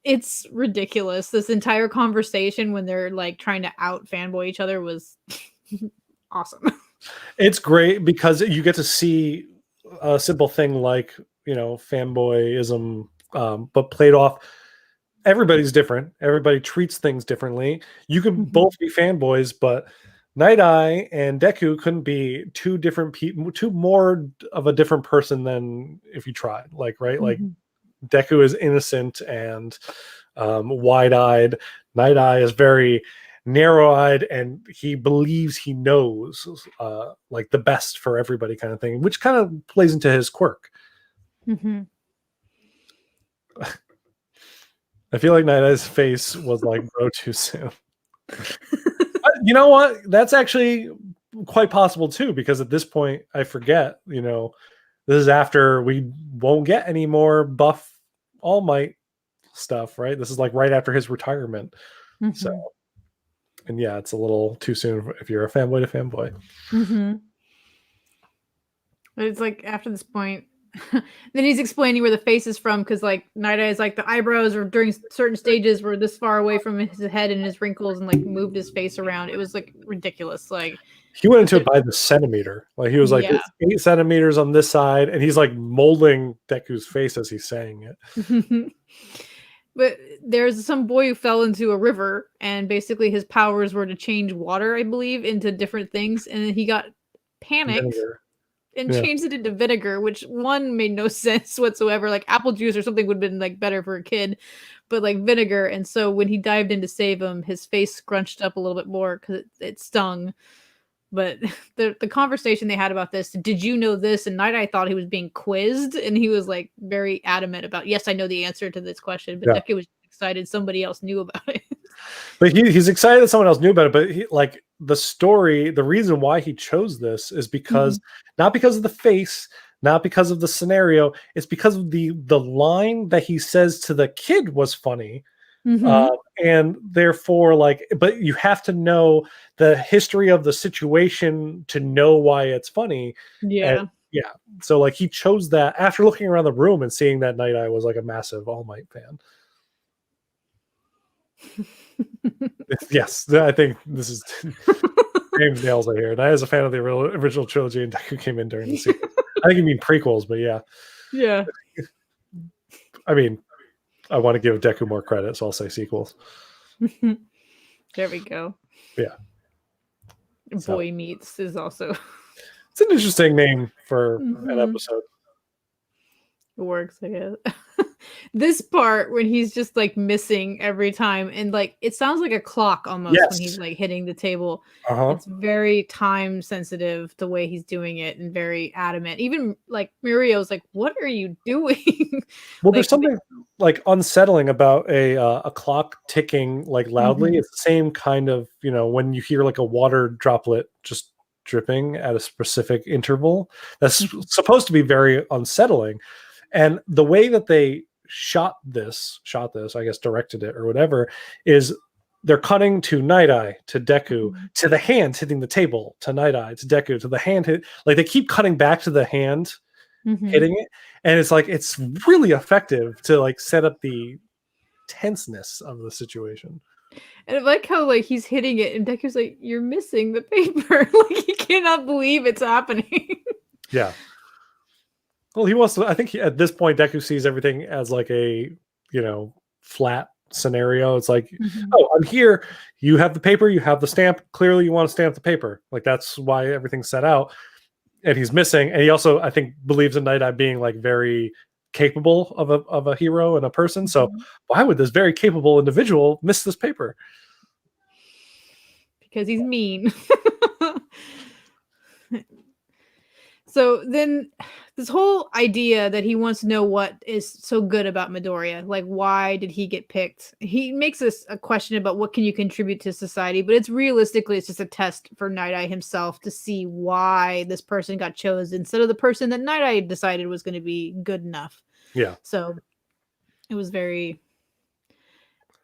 it's ridiculous. This entire conversation when they're like trying to out fanboy each other was awesome. It's great because you get to see a simple thing like, fanboyism, but played off. Everybody's different. Everybody treats things differently. You can both be fanboys, but Nighteye and Deku couldn't be two different people, two more of a different person than if you tried. Like, right? Like, Deku is innocent and wide-eyed. Nighteye is very narrow-eyed, and he believes he knows like the best for everybody, kind of thing, which kind of plays into his quirk. I feel like Night-Eye's face was like, bro, too soon. You know what? That's actually quite possible too, because at this point, I forget, this is after we won't get any more buff All Might stuff, right? This is like right after his retirement. So, and yeah, it's a little too soon if you're a fanboy to fanboy. But it's like after this point, then he's explaining where the face is from, because like Night-Eye is like the eyebrows or during certain stages were this far away from his head and his wrinkles and like moved his face around. It was like ridiculous. Like he went into it by the centimeter. Like he was like, it's 8 centimeters on this side, and he's like molding Deku's face as he's saying it. But there's some boy who fell into a river, and basically his powers were to change water, I believe, into different things, and then he got panicked and changed it into vinegar, which one made no sense whatsoever. Like apple juice or something would have been like better for a kid, but like vinegar. And so when he dived in to save him, his face scrunched up a little bit more because it stung. But the conversation they had about this, did you know this? And Night-Eye thought he was being quizzed, and he was like very adamant about, yes, I know the answer to this question. But Deku was excited somebody else knew about it. But he's excited that someone else knew about it. But he, like, the story, the reason why he chose this is because not because of the face, not because of the scenario. It's because of the line that he says to the kid was funny. And therefore, like, but you have to know the history of the situation to know why it's funny. And, so like he chose that after looking around the room and seeing that Night-Eye was like a massive All Might fan. Yes, I think this is James nails it here. And I was a fan of the original trilogy, and Deku came in during the sequel. I think you mean prequels, but yeah. I mean, I want to give Deku more credit, so I'll say sequels. There we go. Yeah. Boy Meets is also... It's an interesting name for an episode. It works, I guess. This part when he's just like missing every time, and like it sounds like a clock almost when he's like hitting the table. It's very time sensitive the way he's doing it, and very adamant. Even like Murio's like, "What are you doing?" Well, there's something like unsettling about a clock ticking like loudly. It's the same kind of, when you hear like a water droplet just dripping at a specific interval. That's supposed to be very unsettling. And the way that they shot this, I guess directed it or whatever, is they're cutting to Night-Eye, to Deku, to the hand hitting the table, to Night-Eye, to Deku, to the hand hit. Like they keep cutting back to the hand hitting it. And it's like, it's really effective to like set up the tenseness of the situation. And I like how like he's hitting it and Deku's like, "You're missing the paper." Like he cannot believe it's happening. Yeah. Well, he wants to. I think at this point, Deku sees everything as like a, flat scenario. It's like, oh, I'm here. You have the paper. You have the stamp. Clearly, you want to stamp the paper. Like that's why everything's set out. And he's missing. And he also, I think, believes in Night-Eye being like very capable of a hero and a person. So why would this very capable individual miss this paper? Because he's mean. So then this whole idea that he wants to know what is so good about Midoriya, like why did he get picked? He makes us a question about what can you contribute to society, but it's realistically it's just a test for Nighteye himself to see why this person got chosen instead of the person that Nighteye decided was going to be good enough. Yeah. So it was very,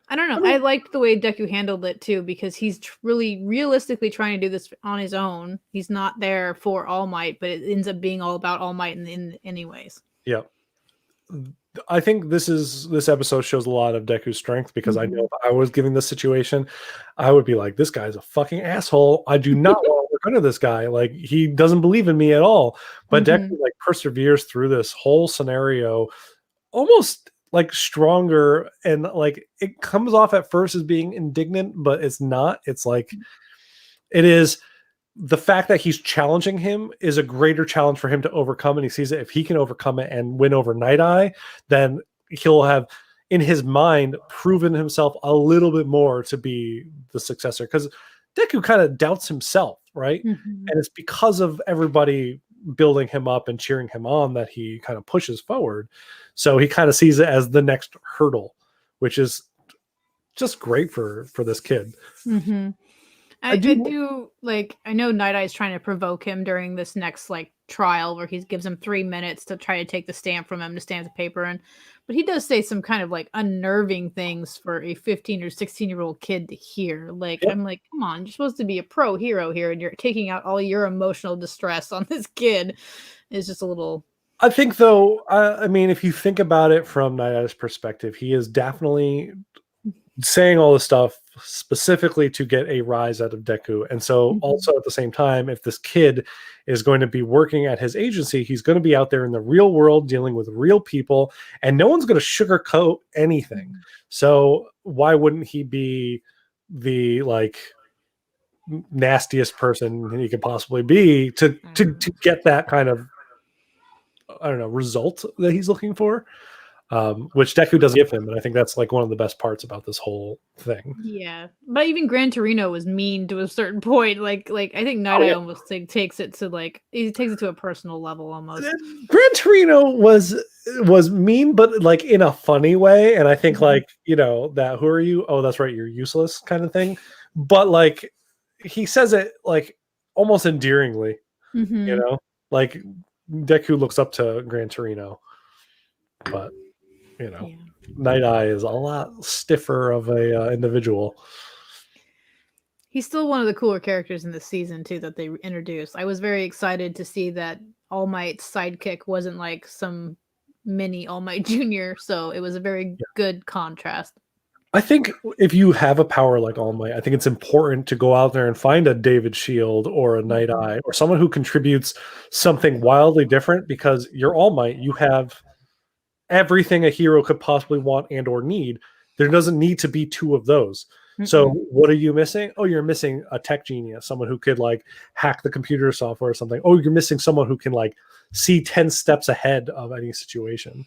I don't know. I liked the way Deku handled it too, because he's really realistically trying to do this on his own. He's not there for All Might, but it ends up being all about All Might in anyways. Yeah. I think this episode shows a lot of Deku's strength, because I know if I was giving this situation, I would be like, this guy's a fucking asshole. I do not want to work under this guy. Like, he doesn't believe in me at all. But Deku like perseveres through this whole scenario, almost like stronger, and like it comes off at first as being indignant, but it's not. It's like, it is the fact that he's challenging him is a greater challenge for him to overcome, and he sees that if he can overcome it and win over Nighteye, then he'll have in his mind proven himself a little bit more to be the successor, because Deku kind of doubts himself, right? And it's because of everybody building him up and cheering him on that he kind of pushes forward. So he kind of sees it as the next hurdle, which is just great for this kid. I do like, I know Nighteye is trying to provoke him during this next like trial where he gives him 3 minutes to try to take the stamp from him to stamp the paper in, but he does say some kind of like unnerving things for a 15 or 16-year-old kid to hear. Like, I'm like, come on, you're supposed to be a pro hero here, and you're taking out all your emotional distress on this kid. It's just a little. I think though, I mean, if you think about it from Nightheye's perspective, he is definitely saying all this stuff specifically to get a rise out of Deku. And so also at the same time, if this kid is going to be working at his agency, he's going to be out there in the real world dealing with real people, and no one's going to sugarcoat anything. So why wouldn't he be the like nastiest person he could possibly be to get that kind of, I don't know, result that he's looking for? Which Deku does give him, and I think that's like one of the best parts about this whole thing. Yeah, but even Gran Torino was mean to a certain point. Like I think Nighteye almost takes it to like, he takes it to a personal level almost. Gran Torino was mean, but like in a funny way, and I think like, you know, that who are you? Oh, that's right, you're useless kind of thing. But like he says it like almost endearingly, you know, like Deku looks up to Gran Torino, but you know, Nighteye is a lot stiffer of a individual. He's still one of the cooler characters in this season too that they introduced. I was very excited to see that All Might's sidekick wasn't like some mini All Might Jr., so it was a very good contrast. I think if you have a power like All Might, I think it's important to go out there and find a David Shield or a Nighteye or someone who contributes something wildly different, because you're All Might. You have everything a hero could possibly want and or need. There doesn't need to be two of those. So what are you missing? Oh, you're missing a tech genius, someone who could like hack the computer software or something. Oh, you're missing someone who can like see 10 steps ahead of any situation.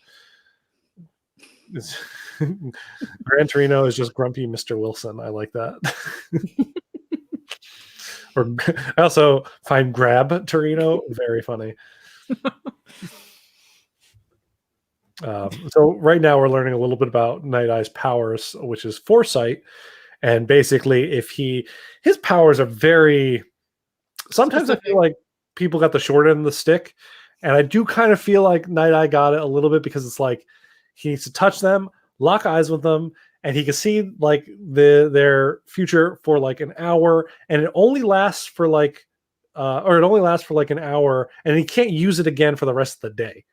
Gran Torino is just grumpy Mr. Wilson. I like that. Or I also find Grab Torino very funny. So right now we're learning a little bit about Night-Eye's powers, which is foresight. And basically, if his powers are very, sometimes specific. I feel like people got the short end of the stick. And I do kind of feel like Night-Eye got it a little bit, because it's like he needs to touch them, lock eyes with them, and he can see like their future for like an hour, and it only lasts for like an hour, and he can't use it again for the rest of the day.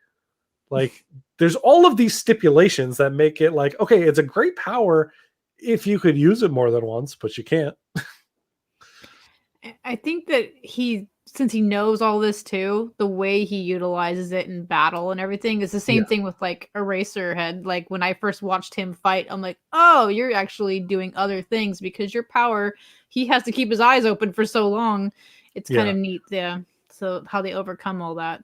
Like, there's all of these stipulations that make it like, okay, it's a great power if you could use it more than once, but you can't. I think that since he knows all this too, the way he utilizes it in battle and everything is the same thing with like Eraserhead. Like when I first watched him fight, I'm like, oh, you're actually doing other things, because your power, he has to keep his eyes open for so long. It's kind of neat. Yeah. So how they overcome all that.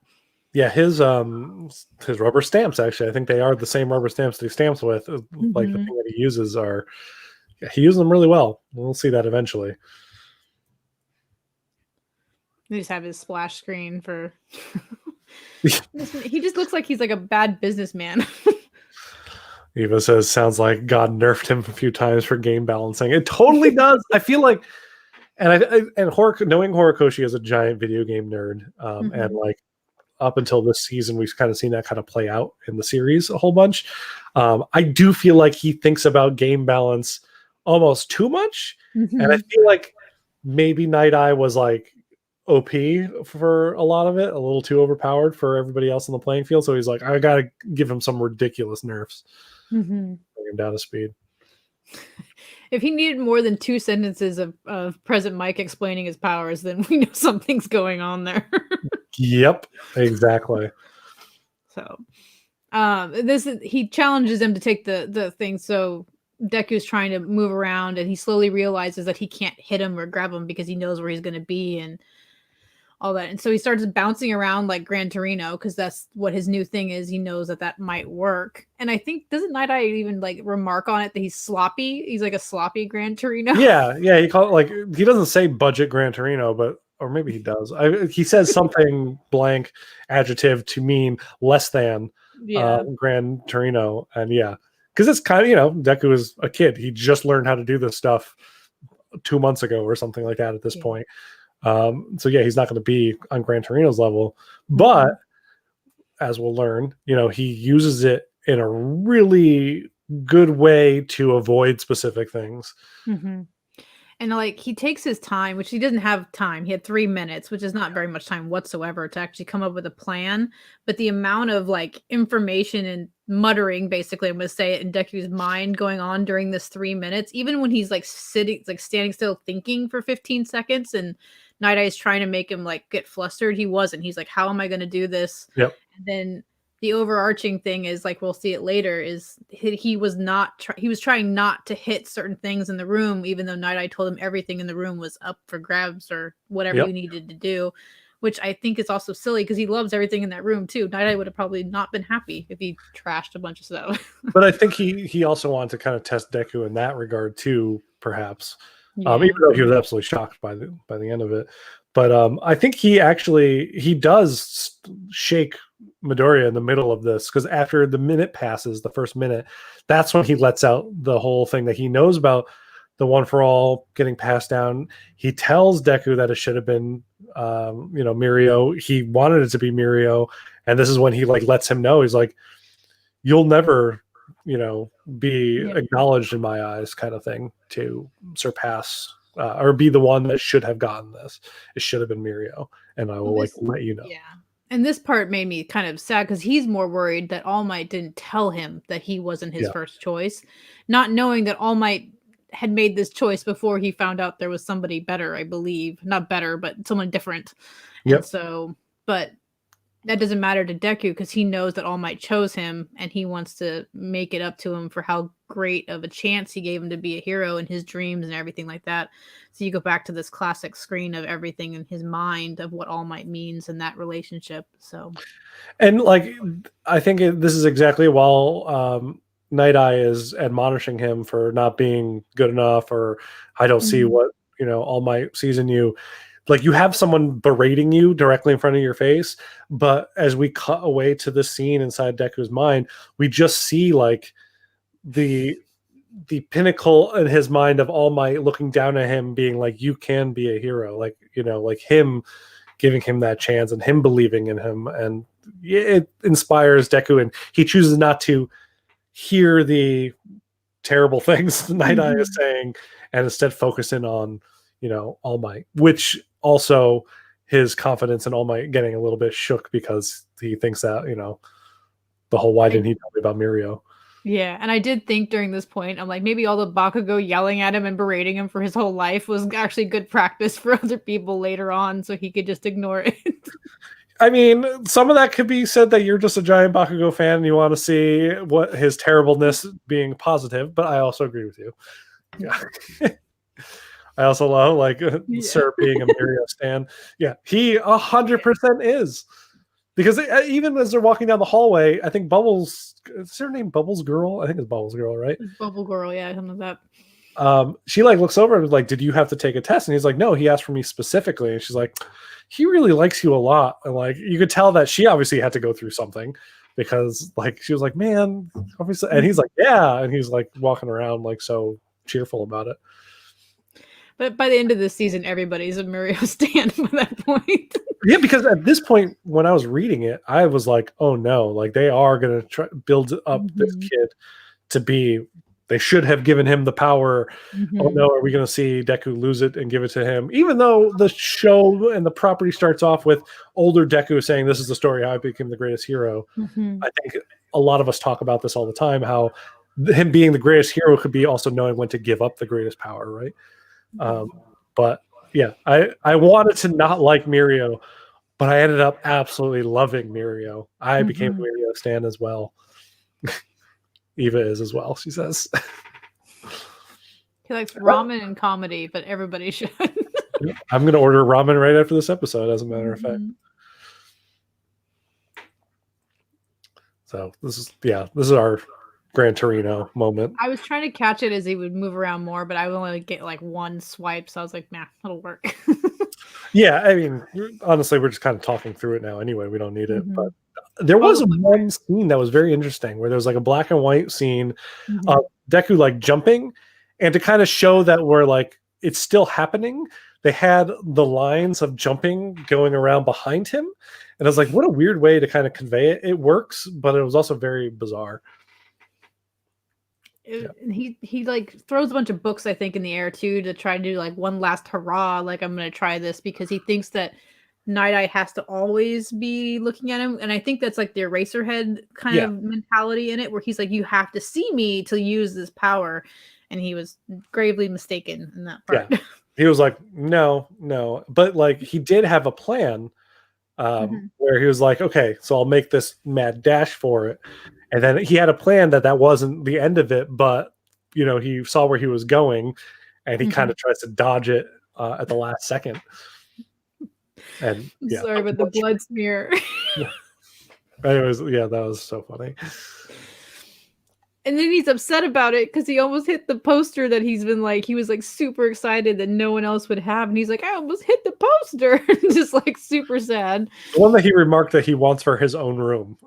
Yeah, his rubber stamps, actually, I think they are the same rubber stamps that he stamps with. Like the thing that he uses he uses them really well. We'll see that eventually. They just have his splash screen for He just looks like he's like a bad businessman. Eva says, sounds like God nerfed him a few times for game balancing. It totally does. I feel like, and knowing Horikoshi is a giant video game nerd, and like up until this season, we've kind of seen that kind of play out in the series a whole bunch. I do feel like he thinks about game balance almost too much, and I feel like maybe Nighteye was like OP for a lot of it, a little too overpowered for everybody else on the playing field. So he's like, I gotta give him some ridiculous nerfs, bring him down to speed. If he needed more than 2 sentences of President Mike explaining his powers, then we know something's going on there. Yep, exactly. So, he challenges him to take the thing. So Deku's trying to move around, and he slowly realizes that he can't hit him or grab him because he knows where he's going to be and all that. And so he starts bouncing around like Gran Torino because that's what his new thing is. He knows that might work. And I think, doesn't Nighteye even like remark on it that he's sloppy? He's like a sloppy Gran Torino. Yeah. He called it, like, he doesn't say budget Gran Torino, or maybe he does. He says something blank adjective to mean less than Gran Torino. And because it's kind of, Deku is a kid. He just learned how to do this stuff 2 months ago or something like that at this point. So he's not going to be on Gran Torino's level, but as we'll learn, he uses it in a really good way to avoid specific things. And like he takes his time, which he doesn't have time. He had 3 minutes, which is not very much time whatsoever to actually come up with a plan. But the amount of like information and muttering, basically, I'm going to say it, in Deku's mind going on during this 3 minutes, even when he's like standing still thinking for 15 seconds and Nighteye's trying to make him like get flustered. He wasn't. He's like, how am I going to do this? Yep. And then the overarching thing is, like, we'll see it later, is he was trying not to hit certain things in the room, even though Nighteye told him everything in the room was up for grabs or whatever you needed to do, which I think is also silly because he loves everything in that room too. Nighteye would have probably not been happy if he trashed a bunch of stuff. But I think he also wanted to kind of test Deku in that regard too, perhaps. Even though he was absolutely shocked by the end of it. But I think he does shake Midoriya in the middle of this, because after the minute passes, the first minute, that's when he lets out the whole thing that he knows about the One for All getting passed down. He tells Deku that it should have been Mirio. He wanted it to be Mirio, and this is when he like lets him know. He's like, you'll never be acknowledged in my eyes, kind of thing, to surpass or be the one that should have gotten this. It should have been Mirio, and I will let you know. Yeah. And this part made me kind of sad because he's more worried that All Might didn't tell him that he wasn't his first choice, not knowing that All Might had made this choice before he found out there was somebody better, I believe. Not better, but someone different. Yep. And so, but that doesn't matter to Deku because he knows that All Might chose him, and he wants to make it up to him for how great of a chance he gave him to be a hero in his dreams and everything like that. So you go back to this classic screen of everything in his mind of what All Might means in that relationship. So, and like, I think this is exactly while Nighteye is admonishing him for not being good enough, or I don't see what All Might sees in you. Like, you have someone berating you directly in front of your face, but as we cut away to this scene inside Deku's mind, we just see like the pinnacle in his mind of All Might looking down at him, being like, you can be a hero, like like him giving him that chance and him believing in him, and it inspires Deku, and he chooses not to hear the terrible things Nighteye is saying, and instead focus in on All Might, which also his confidence in All Might getting a little bit shook because he thinks that the whole why didn't he tell me about Mirio. Yeah, and I did think during this point, I'm like, maybe all the Bakugo yelling at him and berating him for his whole life was actually good practice for other people later on, so he could just ignore it. I mean, some of that could be said that you're just a giant Bakugo fan and you want to see what his terribleness being positive, but I also agree with you. Yeah. I also love Sir being a Mirio stan. Yeah, he 100% is. Because even as they're walking down the hallway, I think Bubbles, is her name Bubbles Girl? I think it's Bubbles Girl, right? It's Bubble Girl, yeah, something like she like looks over and is like, did you have to take a test? And he's like, no, he asked for me specifically. And she's like, he really likes you a lot. And like, you could tell that she obviously had to go through something, because like, she was like, man, obviously. And he's like, yeah. And he's like walking around like so cheerful about it. But by the end of the season, everybody's a Mirio stan by that point. Yeah, because at this point, when I was reading it, I was like, oh no, like they are going to try build up this kid to be, they should have given him the power. Oh no, are we going to see Deku lose it and give it to him? Even though the show and the property starts off with older Deku saying, this is the story how I became the greatest hero. I think a lot of us talk about this all the time, how him being the greatest hero could be also knowing when to give up the greatest power, right? But yeah, I wanted to not like Mirio, but I ended up absolutely loving Mirio. I became a Mirio stan as well. Eva is as well, she says. He likes ramen and comedy, but everybody should. I'm going to order ramen right after this episode, as a matter of fact. So this is our Gran Torino moment. I was trying to catch it as he would move around more, but I would only get like one swipe, so I was like, nah, it'll work. Yeah, I mean, honestly, we're just kind of talking through it now anyway. We don't need it. But there was one scene that was very interesting where there was like a black and white scene of Deku like jumping, and to kind of show that we're like, it's still happening, they had the lines of jumping going around behind him. And I was like, what a weird way to kind of convey it. It works, but it was also very bizarre. He like throws a bunch of books, I think, in the air too, to try to do like one last hurrah, like I'm gonna try this, because he thinks that Nighteye has to always be looking at him. And I think that's like the Eraserhead kind of mentality in it, where he's like, you have to see me to use this power. And he was gravely mistaken in that part. Yeah. He was like, no. But like he did have a plan where he was like, okay, so I'll make this mad dash for it. And then he had a plan that wasn't the end of it, but you know, he saw where he was going, and he kind of tries to dodge it at the last second. And sorry, but the blood smear. Anyways, that was so funny. And then he's upset about it because he almost hit the poster that he was like super excited that no one else would have. And he's like, I almost hit the poster. Just like super sad. The one that he remarked that he wants for his own room.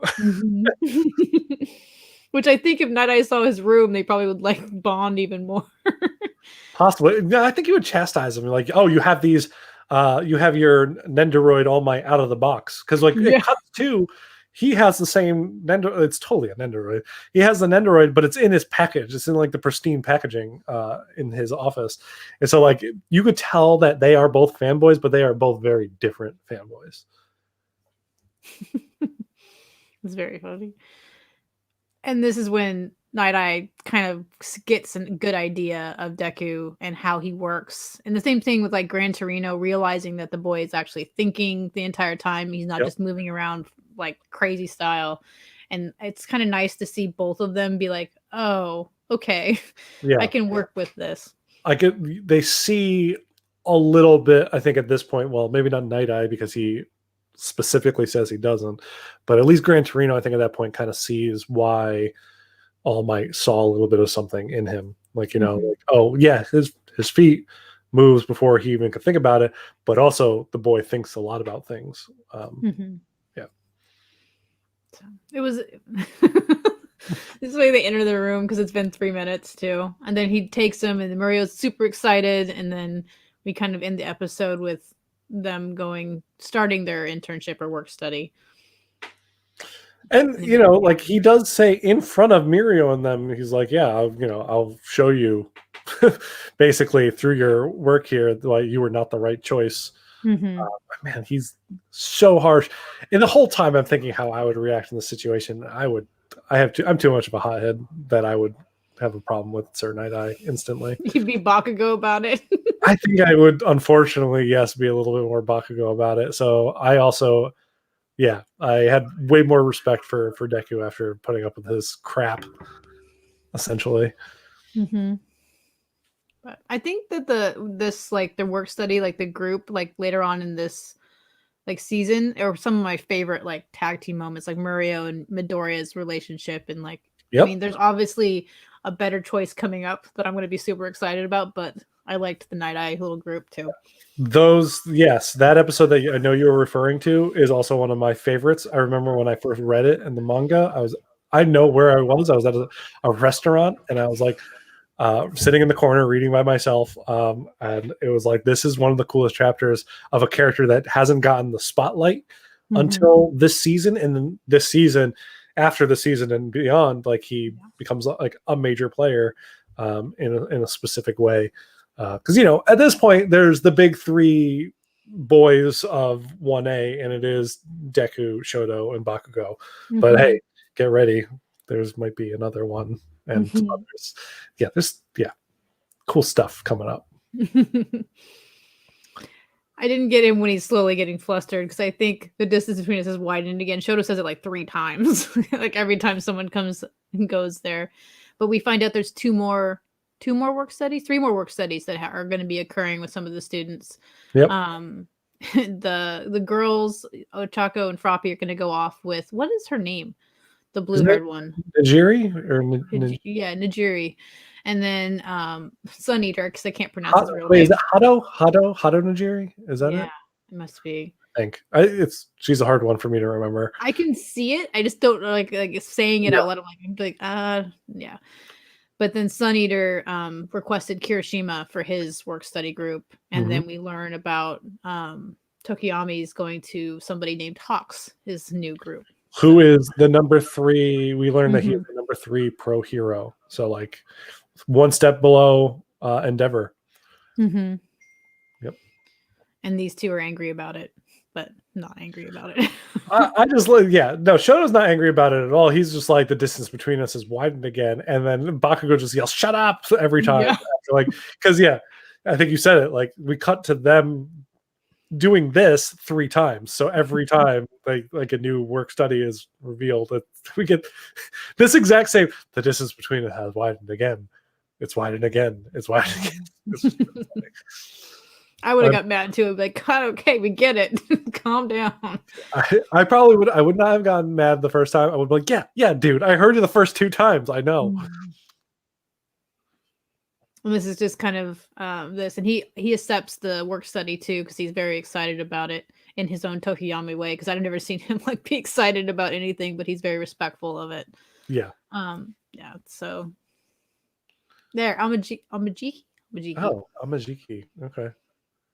Which I think if Nighteye saw his room, they probably would like bond even more. Possibly. No, I think he would chastise him. Like, oh, you have these, you have your Nendoroid All Might out of the box. Because like it cuts to, he has the same Nendoroid. It's totally a Nendoroid. He has the Nendoroid, but it's in his package. It's in like the pristine packaging in his office. And so like you could tell that they are both fanboys, but they are both very different fanboys. It's very funny. And this is when Nighteye kind of gets a good idea of Deku and how he works. And the same thing with like Gran Torino, realizing that the boy is actually thinking the entire time. He's not just moving around like crazy style. And it's kind of nice to see both of them be like, oh, okay, I can work with this. They see a little bit, I think, at this point. Well, maybe not Nighteye because he specifically says he doesn't, but at least Gran Torino, I think, at that point kind of sees why All Might saw a little bit of something in him. Like, you know, like, oh yeah, his feet moves before he even could think about it, but also the boy thinks a lot about things. So it was this way they enter the room because it's been 3 minutes too, and then he takes him, and Mario's super excited, and then we kind of end the episode with them starting their internship or work study. And you know, like he does say in front of Mirio and them, he's like, yeah, I'll show you basically through your work here why you were not the right choice. Man, he's so harsh. And the whole time I'm thinking how I would react in this situation. I'm too much of a hothead that I would have a problem with Sir Nighteye instantly. You'd be Bakugo about it. I think I would, unfortunately, yes, be a little bit more Bakugo about it. So I also, I had way more respect for Deku after putting up with his crap, essentially. But I think that the work study, like the group, like later on in this like season, or some of my favorite like tag team moments, like Murio and Midoriya's relationship, and like I mean, there's obviously a better choice coming up that I'm going to be super excited about. But I liked the Nighteye little group too. That episode that I know you were referring to is also one of my favorites. I remember when I first read it in the manga, I know where I was. I was at a restaurant, and I was like sitting in the corner reading by myself, and it was like, this is one of the coolest chapters of a character that hasn't gotten the spotlight until this season, and then this season, after the season and beyond, like he becomes like a major player in a specific way. Because at this point, there's the big three boys of 1A, and it is Deku, Shoto, and Bakugo. But hey, get ready. There's might be another one, and others. There's cool stuff coming up. I didn't get him when he's slowly getting flustered, because I think the distance between us is widened again. Shoto says it like 3 times, like every time someone comes and goes there. But we find out there's 3 more work studies that are going to be occurring with some of the students. Yep. The girls, Ochako and Froppy, are going to go off with, what is her name? The blue-haired one. Najiri? Najiri. And then Sun Eater, because I can't pronounce his real name. Is that Hado Najiri? Is that it? It must be. I think she's a hard one for me to remember. I can see it. I just don't like saying it out loud. I'm like, yeah. But then Sun Eater requested Kirishima for his work study group, and then we learn about Tokiyami's going to somebody named Hawks, his new group. Who is the number 3? We learned that he is the number 3 pro hero. So like one step below Endeavor. Yep. And these 2 are angry about it, but not angry about it. I just Shoto's not angry about it at all. He's just like, the distance between us is widened again, and then Bakugo just yells "shut up" every time. Like, because I think you said it, like we cut to them doing this 3 times, so every time like a new work study is revealed, that we get this exact same, the distance between it has widened again, it's widened again, it's widened again. I would have got mad too. Like, God, okay, we get it. Calm down. I probably would. I would not have gotten mad the first time. I would be like, yeah, dude. I heard you the first 2 times. I know. And this is just kind of this, and he accepts the work study too, because he's very excited about it in his own Tokiyami way. Because I've never seen him like be excited about anything, but he's very respectful of it. Yeah. So there, Amajiki. Oh, Amajiki. Okay.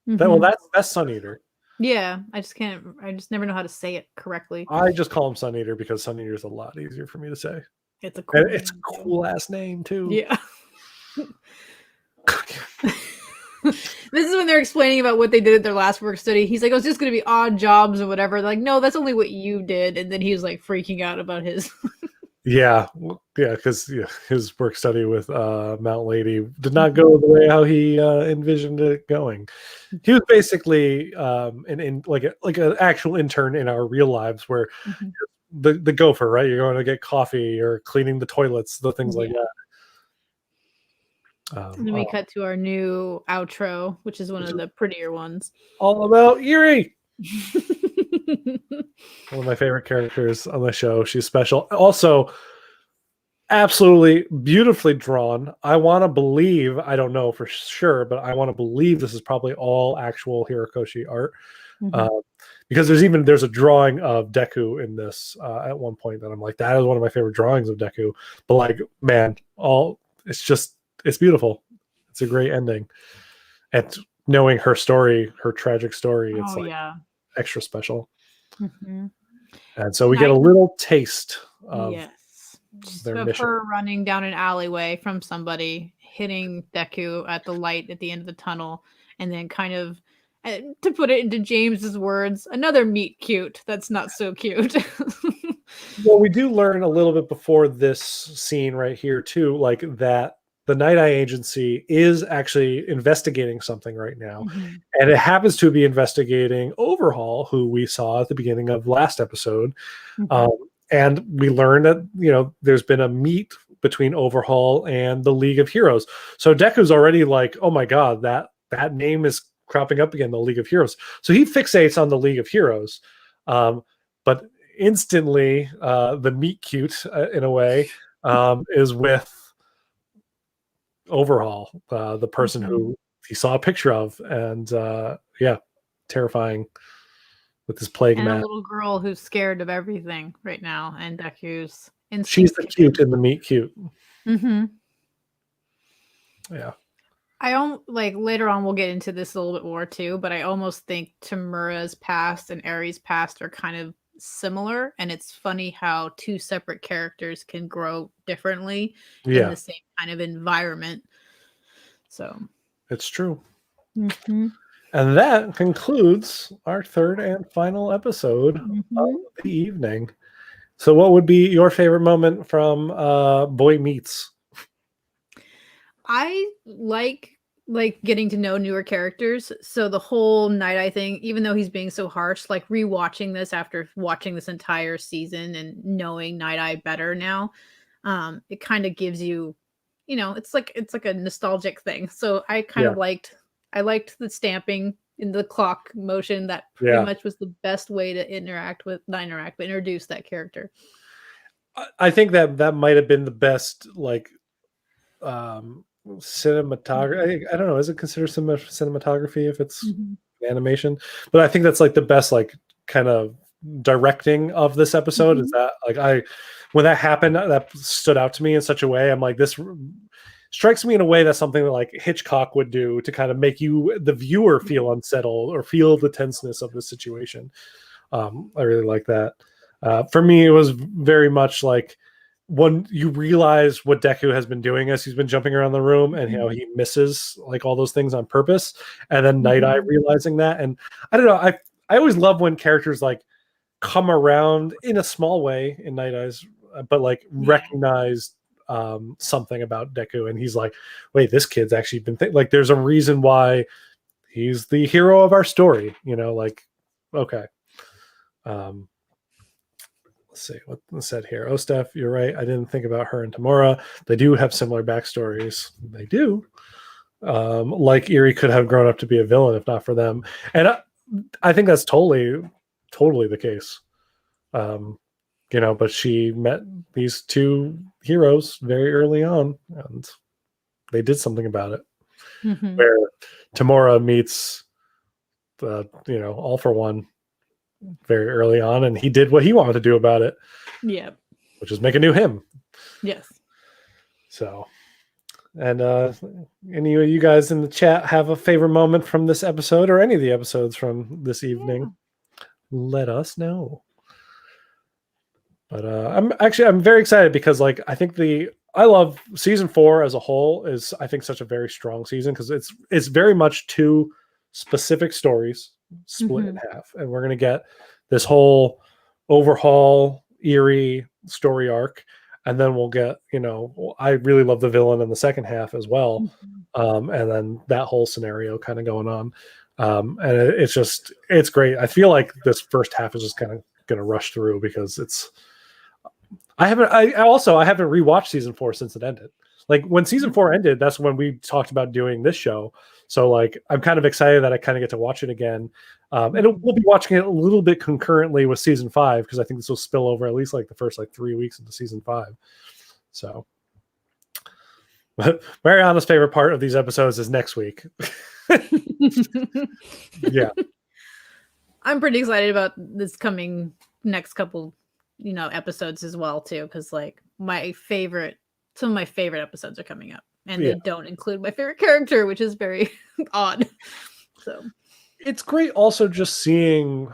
That's Sun Eater. Yeah, I just never know how to say it correctly. I just call him Sun Eater because Sun Eater is a lot easier for me to say. It's a cool ass name too. Yeah. This is when they're explaining about what they did at their last work study. He's like, "Oh, it's just going to be odd jobs or whatever." They're like, no, that's only what you did. And then he was like freaking out about his. Because his work study with Mount Lady did not go the way how he envisioned it going. He was basically an actual intern in our real lives, where the gopher, right? You're going to get coffee or cleaning the toilets, the things like that. And then we cut to our new outro, which is one of the prettier ones. All about Yuri. One of my favorite characters on the show. She's special. Also, absolutely beautifully drawn. I want to believe, I don't know for sure, but I want to believe this is probably all actual Hirokoshi art. Because there's a drawing of Deku in this at one point that I'm like, that is one of my favorite drawings of Deku. But like, man, it's beautiful. It's a great ending. And knowing her story, her tragic story, it's extra special. And so we get a little taste of their mission. Her running down an alleyway from somebody, hitting Deku at the light at the end of the tunnel, and then kind of, to put it into James's words, another meet cute that's not so cute. Well, we do learn a little bit before this scene right here too, like that the Nighteye Agency is actually investigating something right now. And it happens to be investigating Overhaul, who we saw at the beginning of last episode. And we learned that, there's been a meet between Overhaul and the League of Heroes. So Deku's already like, oh my God, that name is cropping up again, the League of Heroes. So he fixates on the League of Heroes. But instantly, the meet cute, in a way, is with overhaul, the person who he saw a picture of, and terrifying with this plague And a man. little girl who's scared of everything right now, and Deku's instinct. She's the cute in the meet cute. Yeah. I don't like later on we'll get into this a little bit more too, but I almost think Tamura's past and Aries' past are kind of similar, and it's funny how two separate characters can grow differently in the same kind of environment. So it's true. And that concludes our third and final episode of the evening. So what would be your favorite moment from Boy Meets? I like getting to know newer characters. So the whole Nighteye thing, even though he's being so harsh, like rewatching this after watching this entire season and knowing Nighteye better now, it kind of gives you, it's like a nostalgic thing. So I kind of liked the stamping in the clock motion. That pretty much was the best way to introduce that character. I think that might have been the best, like, cinematography. I don't know, is it considered cinematography if it's animation? But I think that's like the best, like, kind of directing of this episode. Is that, like, when that happened, that stood out to me in such a way. I'm like, this strikes me in a way that's something that like Hitchcock would do to kind of make you, the viewer, feel unsettled or feel the tenseness of the situation. I really like that. For me, it was very much like when you realize what Deku has been doing as he's been jumping around the room, and he misses like all those things on purpose, and then Nighteye realizing that. And I don't know, I always love when characters like come around in a small way in Night-Eye's, but like recognize something about Deku, and he's like, wait, this kid's actually been like, there's a reason why he's the hero of our story, like, okay. Let's see what was said here. Oh, Steph, you're right. I didn't think about her and Tamura. They do have similar backstories. They do. Like Eerie could have grown up to be a villain if not for them. And I think that's totally the case. But she met these two heroes very early on, and they did something about it. Where Tamura meets All For One very early on, and he did what he wanted to do about it. Yeah. Which is make a new him. Yes. So, and any of you guys in the chat have a favorite moment from this episode or any of the episodes from this evening? Let us know. But I'm very excited because, like, I think I love season 4 as a whole is, I think, such a very strong season because it's very much two specific stories split in half, and we're gonna get this whole overhaul Eerie story arc, and then we'll get, I really love the villain in the second half as well, and then that whole scenario kind of going on, and it's great. I feel like this first half is just kind of gonna rush through because I haven't rewatched season 4 since it ended. Like, when season 4 ended, that's when we talked about doing this show. So, like, I'm kind of excited that I kind of get to watch it again. And we'll be watching it a little bit concurrently with season 5 because I think this will spill over at least like the first 3 weeks into season 5. So, but Mariana's favorite part of these episodes is next week. Yeah. I'm pretty excited about this coming next couple, episodes as well too, because like some of my favorite episodes are coming up, and they don't include my favorite character, which is very odd. So it's great also just seeing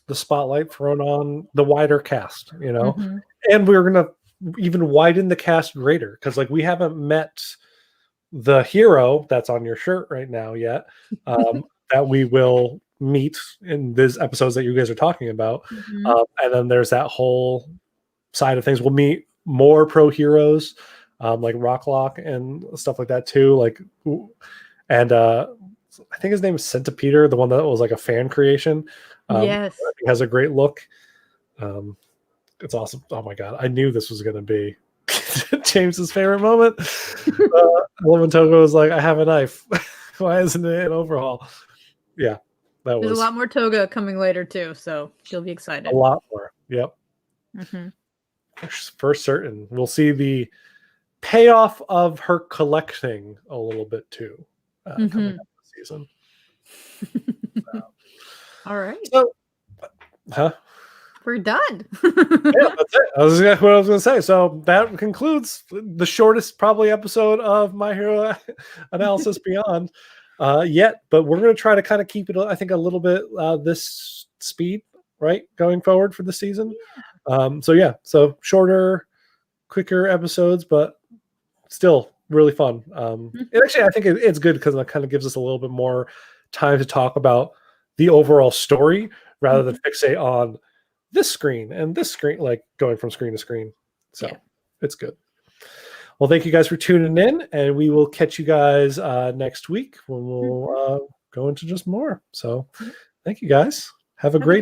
the spotlight thrown on the wider cast, and we're gonna even widen the cast greater because, like, we haven't met the hero that's on your shirt right now yet, that we will meet in these episodes that you guys are talking about, and then there's that whole side of things. We'll meet more pro heroes, like Rocklock and stuff like that too. Like, and I think his name is Centipeter, the one that was like a fan creation. Yes, I think has a great look. It's awesome. Oh my god, I knew this was going to be James's favorite moment. Lemon Togo was like, "I have a knife. Why isn't it an overhaul?" Yeah, there's a lot more Toga coming later too, so she'll be excited. A lot more. Yep. For certain, we'll see payoff of her collecting a little bit too coming up this season. All right. So, we're done. Yeah, that's it. That was exactly what I was going to say. So that concludes the shortest probably episode of My Hero Analysis Beyond yet, but we're going to try to kind of keep it, I think, a little bit this speed, right, going forward for the season. So shorter, quicker episodes, but still really fun. And actually, I think it's good because it kind of gives us a little bit more time to talk about the overall story rather than fixate on this screen and this screen, like going from screen to screen. So it's good. Well, thank you guys for tuning in, and we will catch you guys next week when we'll go into just more. So thank you guys. Have a great